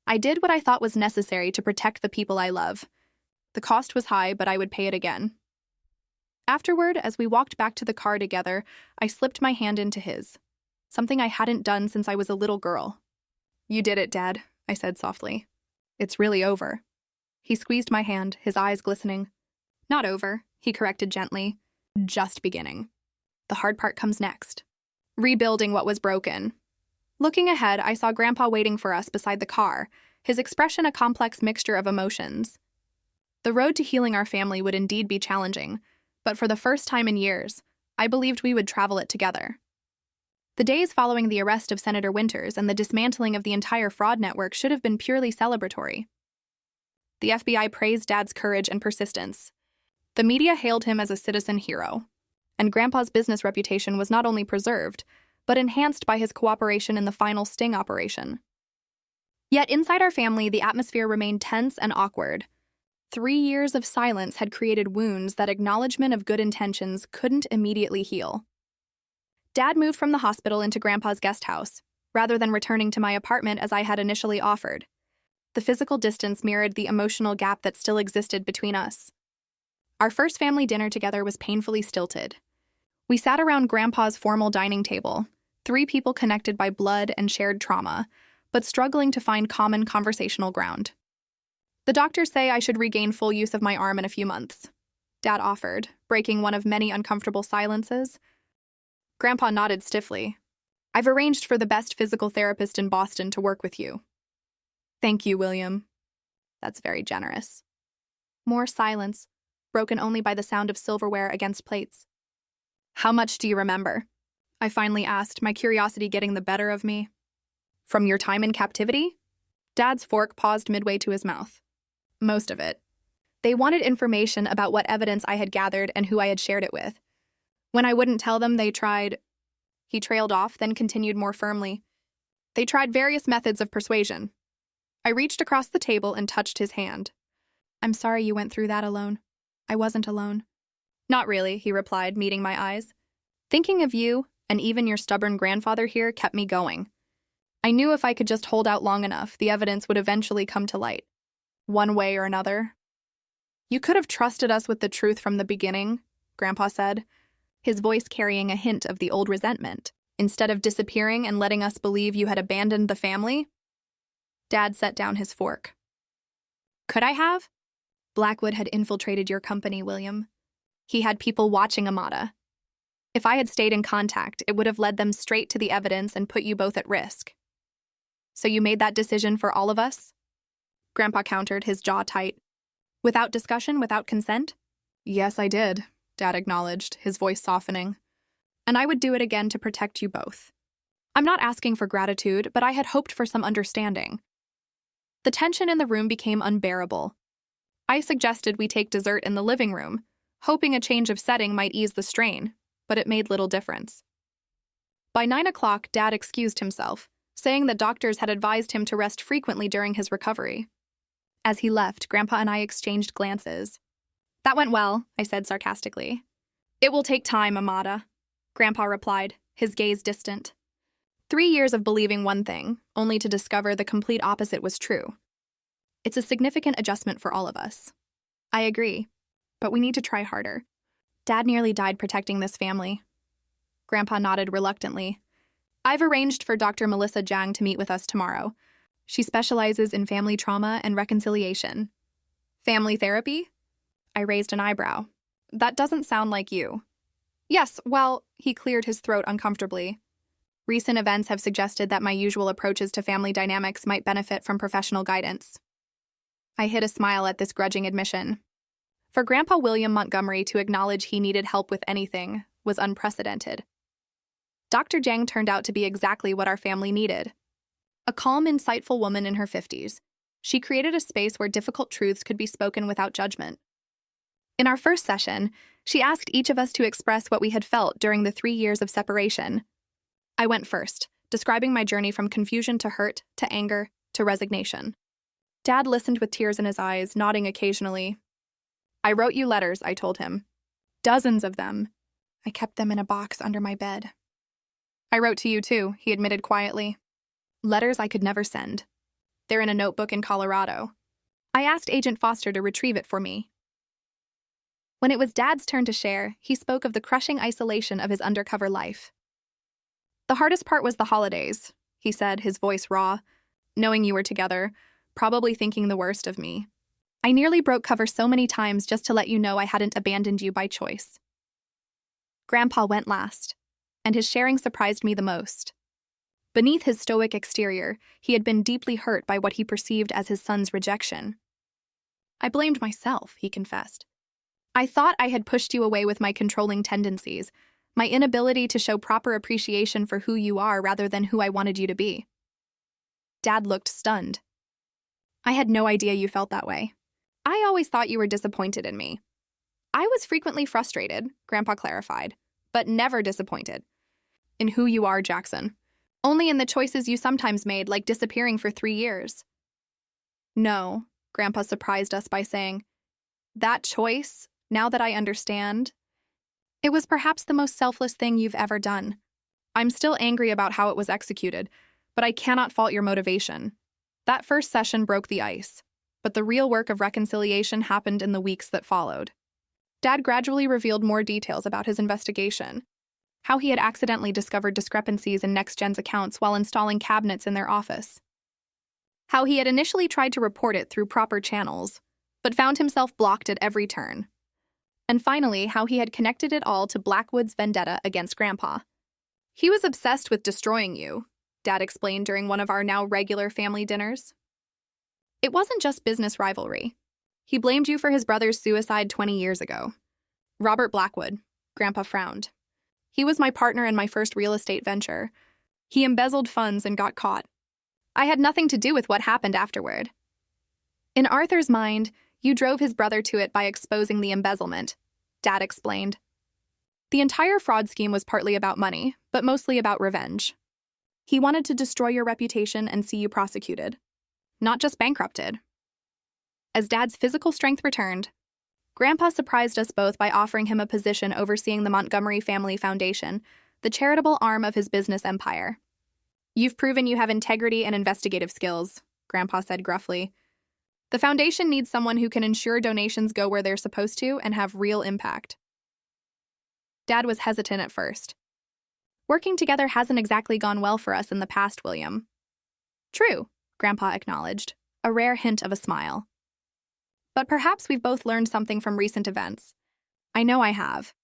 Speaker 1: "I did what I thought was necessary to protect the people I love. The cost was high, but I would pay it again." Afterward, as we walked back to the car together, I slipped my hand into his, something I hadn't done since I was a little girl. "You did it, Dad," I said softly. "It's really over." He squeezed my hand, his eyes glistening. "Not over," he corrected gently. "Just beginning. The hard part comes next. Rebuilding what was broken." Looking ahead, I saw Grandpa waiting for us beside the car, his expression a complex mixture of emotions. The road to healing our family would indeed be challenging, but for the first time in years, I believed we would travel it together. The days following the arrest of Senator Winters and the dismantling of the entire fraud network should have been purely celebratory. The FBI praised Dad's courage and persistence. The media hailed him as a citizen hero, and Grandpa's business reputation was not only preserved, but enhanced by his cooperation in the final sting operation. Yet inside our family, the atmosphere remained tense and awkward. 3 years of silence had created wounds that acknowledgement of good intentions couldn't immediately heal. Dad moved from the hospital into Grandpa's guest house, rather than returning to my apartment as I had initially offered. The physical distance mirrored the emotional gap that still existed between us. Our first family dinner together was painfully stilted. We sat around Grandpa's formal dining table, 3 people connected by blood and shared trauma, but struggling to find common conversational ground. "The doctors say I should regain full use of my arm in a few months," Dad offered, breaking one of many uncomfortable silences. Grandpa nodded stiffly. "I've arranged for the best physical therapist in Boston to work with you." "Thank you, William." "That's very generous." More silence, broken only by the sound of silverware against plates. "How much do you remember?" I finally asked, my curiosity getting the better of me. "From your time in captivity?" Dad's fork paused midway to his mouth. "Most of it. They wanted information about what evidence I had gathered and who I had shared it with. When I wouldn't tell them, they tried..." He trailed off, then continued more firmly. "They tried various methods of persuasion." I reached across the table and touched his hand. "I'm sorry you went through that alone. I wasn't alone." "Not really," he replied, meeting my eyes. "Thinking of you, and even your stubborn grandfather here, kept me going. I knew if I could just hold out long enough, the evidence would eventually come to light, one way or another." "You could have trusted us with the truth from the beginning," Grandpa said, his voice carrying a hint of the old resentment, "instead of disappearing and letting us believe you had abandoned the family." Dad set down his fork. "Could I have?" "Blackwood had infiltrated your company, William. He had people watching Amata. If I had stayed in contact, it would have led them straight to the evidence and put you both at risk." "So you made that decision for all of us?" Grandpa countered, his jaw tight. "Without discussion, without consent?" "Yes, I did," Dad acknowledged, his voice softening. "And I would do it again to protect you both. I'm not asking for gratitude, but I had hoped for some understanding." The tension in the room became unbearable. I suggested we take dessert in the living room, hoping a change of setting might ease the strain, but it made little difference. By 9 o'clock, Dad excused himself, saying that doctors had advised him to rest frequently during his recovery. As he left, Grandpa and I exchanged glances. "That went well," I said sarcastically. "It will take time, Amata," Grandpa replied, his gaze distant. 3 years of believing one thing, only to discover the complete opposite was true. It's a significant adjustment for all of us. I agree, but we need to try harder. Dad nearly died protecting this family. Grandpa nodded reluctantly. "I've arranged for Dr. Melissa Jiang to meet with us tomorrow. She specializes in family trauma and reconciliation." "Family therapy?" I raised an eyebrow. "That doesn't sound like you." "Yes, well," he cleared his throat uncomfortably. "Recent events have suggested that my usual approaches to family dynamics might benefit from professional guidance." I hid a smile at this grudging admission. For Grandpa William Montgomery to acknowledge he needed help with anything was unprecedented. Dr. Jiang turned out to be exactly what our family needed. A calm, insightful woman in her 50s, she created a space where difficult truths could be spoken without judgment. In our first session, she asked each of us to express what we had felt during the 3 years of separation. I went first, describing my journey from confusion to hurt, to anger, to resignation. Dad listened with tears in his eyes, nodding occasionally. I wrote you letters, I told him. Dozens of them. I kept them in a box under my bed. I wrote to you too, he admitted quietly. Letters I could never send. They're in a notebook in Colorado. I asked Agent Foster to retrieve it for me. When it was Dad's turn to share, he spoke of the crushing isolation of his undercover life. The hardest part was the holidays, he said, his voice raw. Knowing you were together, probably thinking the worst of me. I nearly broke cover so many times just to let you know I hadn't abandoned you by choice. Grandpa went last, and his sharing surprised me the most. Beneath his stoic exterior, he had been deeply hurt by what he perceived as his son's rejection. I blamed myself, he confessed. I thought I had pushed you away with my controlling tendencies, my inability to show proper appreciation for who you are rather than who I wanted you to be. Dad looked stunned. I had no idea you felt that way. I always thought you were disappointed in me. I was frequently frustrated, Grandpa clarified, but never disappointed. In who you are, Jackson. Only in the choices you sometimes made, like disappearing for 3 years. No, Grandpa surprised us by saying, that choice, now that I understand, it was perhaps the most selfless thing you've ever done. I'm still angry about how it was executed, but I cannot fault your motivation. That first session broke the ice, but the real work of reconciliation happened in the weeks that followed. Dad gradually revealed more details about his investigation, how he had accidentally discovered discrepancies in NextGen's accounts while installing cabinets in their office, how he had initially tried to report it through proper channels, but found himself blocked at every turn, and finally how he had connected it all to Blackwood's vendetta against Grandpa. He was obsessed with destroying you, Dad explained during one of our now regular family dinners. It wasn't just business rivalry. He blamed you for his brother's suicide 20 years ago. Robert Blackwood, Grandpa frowned. He was my partner in my first real estate venture. He embezzled funds and got caught. I had nothing to do with what happened afterward. In Arthur's mind, you drove his brother to it by exposing the embezzlement, Dad explained. The entire fraud scheme was partly about money, but mostly about revenge. He wanted to destroy your reputation and see you prosecuted, not just bankrupted. As Dad's physical strength returned, Grandpa surprised us both by offering him a position overseeing the Montgomery Family Foundation, the charitable arm of his business empire. You've proven you have integrity and investigative skills, Grandpa said gruffly. The foundation needs someone who can ensure donations go where they're supposed to and have real impact. Dad was hesitant at first. Working together hasn't exactly gone well for us in the past, William. True, Grandpa acknowledged, a rare hint of a smile. But perhaps we've both learned something from recent events. I know I have.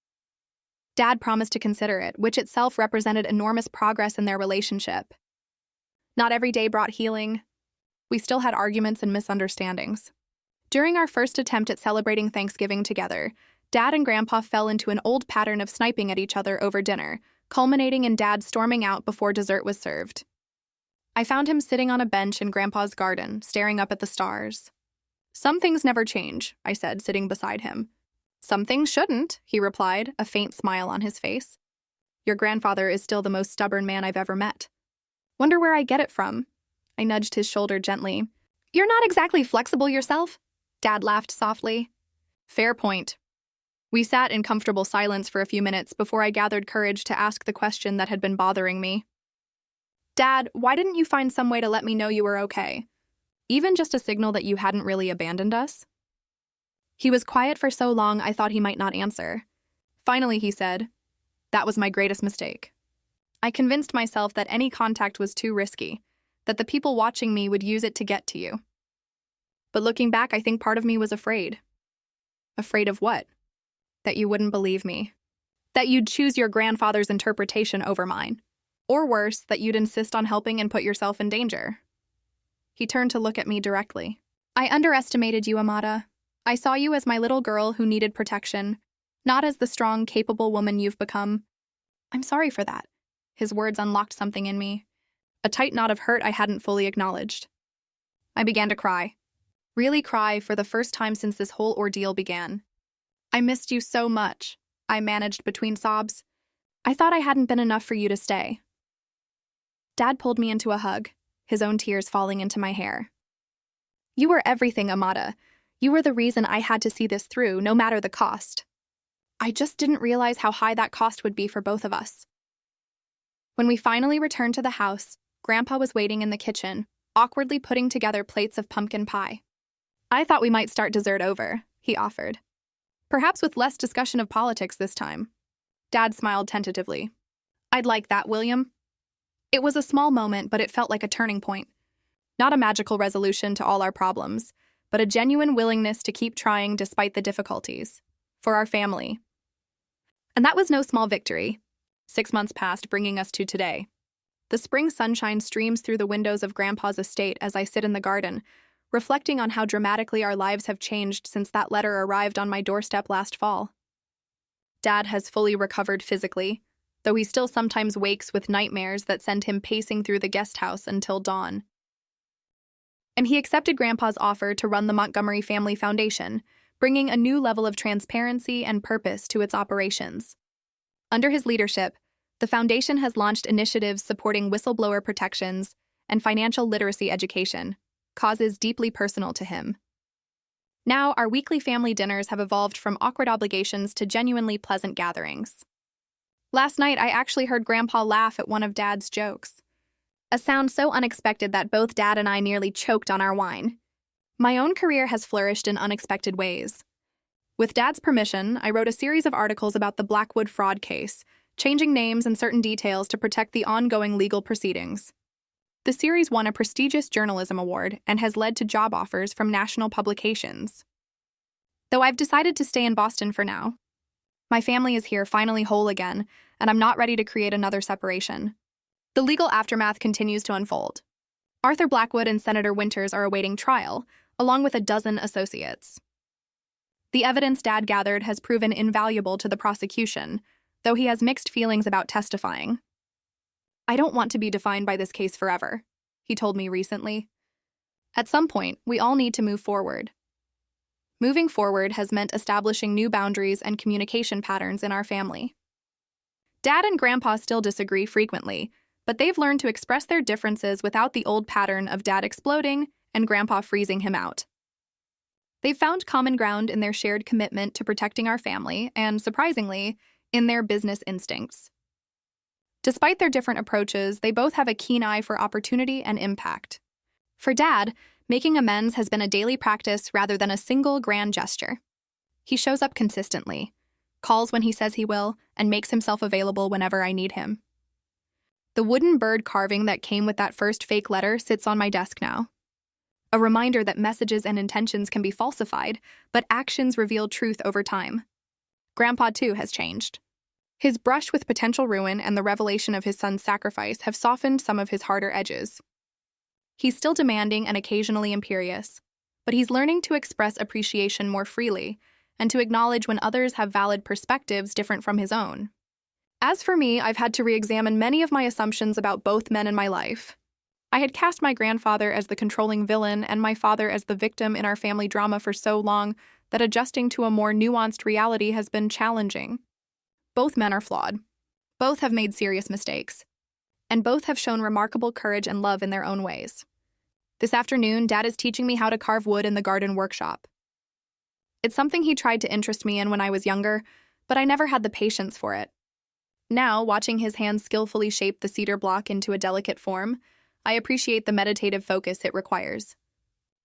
Speaker 1: Dad promised to consider it, which itself represented enormous progress in their relationship. Not every day brought healing. We still had arguments and misunderstandings. During our first attempt at celebrating Thanksgiving together, Dad and Grandpa fell into an old pattern of sniping at each other over dinner, culminating in Dad storming out before dessert was served. I found him sitting on a bench in Grandpa's garden, staring up at the stars. Some things never change, I said, sitting beside him. Some things shouldn't, he replied, a faint smile on his face. Your grandfather is still the most stubborn man I've ever met. Wonder where I get it from. I nudged his shoulder gently. You're not exactly flexible yourself, Dad laughed softly. Fair point. We sat in comfortable silence for a few minutes before I gathered courage to ask the question that had been bothering me. Dad, why didn't you find some way to let me know you were okay? Even just a signal that you hadn't really abandoned us? He was quiet for so long I thought he might not answer. Finally, he said, that was my greatest mistake. I convinced myself that any contact was too risky, that the people watching me would use it to get to you. But looking back, I think part of me was afraid. Afraid of what? That you wouldn't believe me. That you'd choose your grandfather's interpretation over mine. Or worse, that you'd insist on helping and put yourself in danger. He turned to look at me directly. I underestimated you, Amada. I saw you as my little girl who needed protection, not as the strong, capable woman you've become. I'm sorry for that. His words unlocked something in me. A tight knot of hurt I hadn't fully acknowledged. I began to cry. Really cry for the first time since this whole ordeal began. I missed you so much, I managed between sobs. I thought I hadn't been enough for you to stay. Dad pulled me into a hug, his own tears falling into my hair. You were everything, Amata. You were the reason I had to see this through, no matter the cost. I just didn't realize how high that cost would be for both of us. When we finally returned to the house, Grandpa was waiting in the kitchen, awkwardly putting together plates of pumpkin pie. I thought we might start dessert over, he offered. Perhaps with less discussion of politics this time. Dad smiled tentatively. I'd like that, William. It was a small moment, but it felt like a turning point. Not a magical resolution to all our problems, but a genuine willingness to keep trying despite the difficulties. For our family. And that was no small victory. 6 months passed, bringing us to today. The spring sunshine streams through the windows of Grandpa's estate as I sit in the garden, reflecting on how dramatically our lives have changed since that letter arrived on my doorstep last fall. Dad has fully recovered physically, though he still sometimes wakes with nightmares that send him pacing through the guest house until dawn. And he accepted Grandpa's offer to run the Montgomery Family Foundation, bringing a new level of transparency and purpose to its operations. Under his leadership, the foundation has launched initiatives supporting whistleblower protections and financial literacy education, causes deeply personal to him. Now, our weekly family dinners have evolved from awkward obligations to genuinely pleasant gatherings. Last night, I actually heard Grandpa laugh at one of Dad's jokes. A sound so unexpected that both Dad and I nearly choked on our wine. My own career has flourished in unexpected ways. With Dad's permission, I wrote a series of articles about the Blackwood fraud case, changing names and certain details to protect the ongoing legal proceedings. The series won a prestigious journalism award and has led to job offers from national publications. Though I've decided to stay in Boston for now. My family is here, finally whole again, and I'm not ready to create another separation. The legal aftermath continues to unfold. Arthur Blackwood and Senator Winters are awaiting trial, along with a dozen associates. The evidence Dad gathered has proven invaluable to the prosecution, though he has mixed feelings about testifying. I don't want to be defined by this case forever, he told me recently. At some point, we all need to move forward. Moving forward has meant establishing new boundaries and communication patterns in our family. Dad and Grandpa still disagree frequently, but they've learned to express their differences without the old pattern of Dad exploding and Grandpa freezing him out. They've found common ground in their shared commitment to protecting our family and, surprisingly, in their business instincts. Despite their different approaches, they both have a keen eye for opportunity and impact. For Dad, making amends has been a daily practice rather than a single grand gesture. He shows up consistently, calls when he says he will, and makes himself available whenever I need him. The wooden bird carving that came with that first fake letter sits on my desk now. A reminder that messages and intentions can be falsified, but actions reveal truth over time. Grandpa, too, has changed. His brush with potential ruin and the revelation of his son's sacrifice have softened some of his harder edges. He's still demanding and occasionally imperious, but he's learning to express appreciation more freely and to acknowledge when others have valid perspectives different from his own. As for me, I've had to re-examine many of my assumptions about both men in my life. I had cast my grandfather as the controlling villain and my father as the victim in our family drama for so long that adjusting to a more nuanced reality has been challenging. Both men are flawed. Both have made serious mistakes. And both have shown remarkable courage and love in their own ways. This afternoon, Dad is teaching me how to carve wood in the garden workshop. It's something he tried to interest me in when I was younger, but I never had the patience for it. Now, watching his hands skillfully shape the cedar block into a delicate form, I appreciate the meditative focus it requires.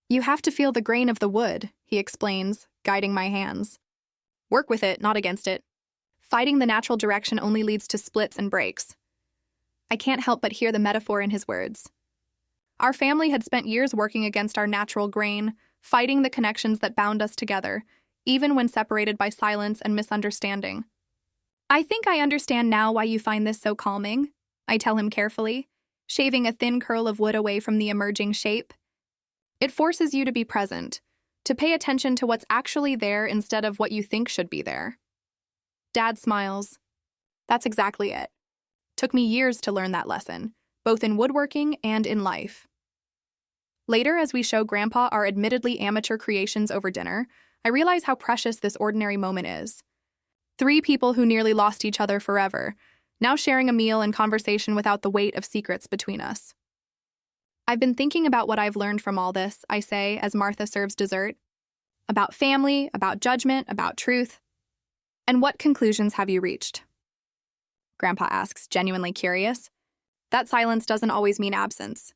Speaker 1: You have to feel the grain of the wood, he explains, guiding my hands. Work with it, not against it. Fighting the natural direction only leads to splits and breaks. I can't help but hear the metaphor in his words. Our family had spent years working against our natural grain, fighting the connections that bound us together, even when separated by silence and misunderstanding. I think I understand now why you find this so calming, I tell him carefully, shaving a thin curl of wood away from the emerging shape. It forces you to be present, to pay attention to what's actually there instead of what you think should be there. Dad smiles. That's exactly it. Took me years to learn that lesson, both in woodworking and in life. Later, as we show Grandpa our admittedly amateur creations over dinner, I realize how precious this ordinary moment is. 3 people who nearly lost each other forever, now sharing a meal and conversation without the weight of secrets between us. I've been thinking about what I've learned from all this, I say as Martha serves dessert. About family, about judgment, about truth. And what conclusions have you reached? Grandpa asks, genuinely curious. That silence doesn't always mean absence.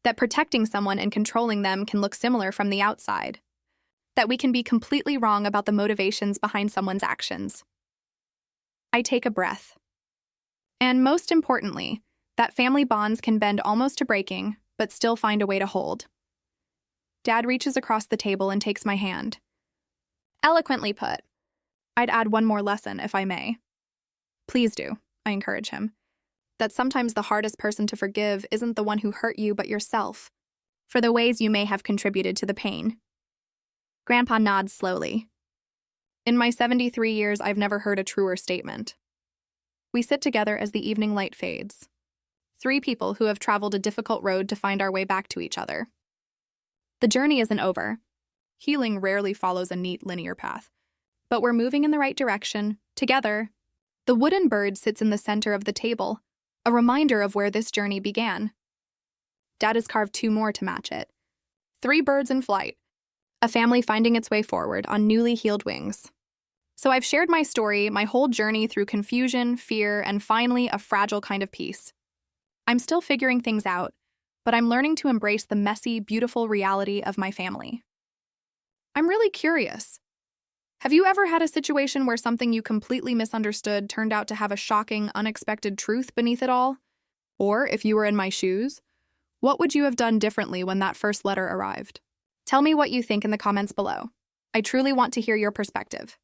Speaker 1: That protecting someone and controlling them can look similar from the outside. That we can be completely wrong about the motivations behind someone's actions. I take a breath. And most importantly, that family bonds can bend almost to breaking, but still find a way to hold. Dad reaches across the table and takes my hand. Eloquently put. I'd add one more lesson, if I may. Please do, I encourage him. That sometimes the hardest person to forgive isn't the one who hurt you, but yourself, for the ways you may have contributed to the pain. Grandpa nods slowly. In my 73 years, I've never heard a truer statement. We sit together as the evening light fades. 3 people who have traveled a difficult road to find our way back to each other. The journey isn't over. Healing rarely follows a neat linear path. But we're moving in the right direction, together. The wooden bird sits in the center of the table, a reminder of where this journey began. Dad has carved 2 more to match it. 3 birds in flight, a family finding its way forward on newly healed wings. So I've shared my story, my whole journey through confusion, fear, and finally a fragile kind of peace. I'm still figuring things out, but I'm learning to embrace the messy, beautiful reality of my family. I'm really curious. Have you ever had a situation where something you completely misunderstood turned out to have a shocking, unexpected truth beneath it all? Or, if you were in my shoes, what would you have done differently when that first letter arrived? Tell me what you think in the comments below. I truly want to hear your perspective.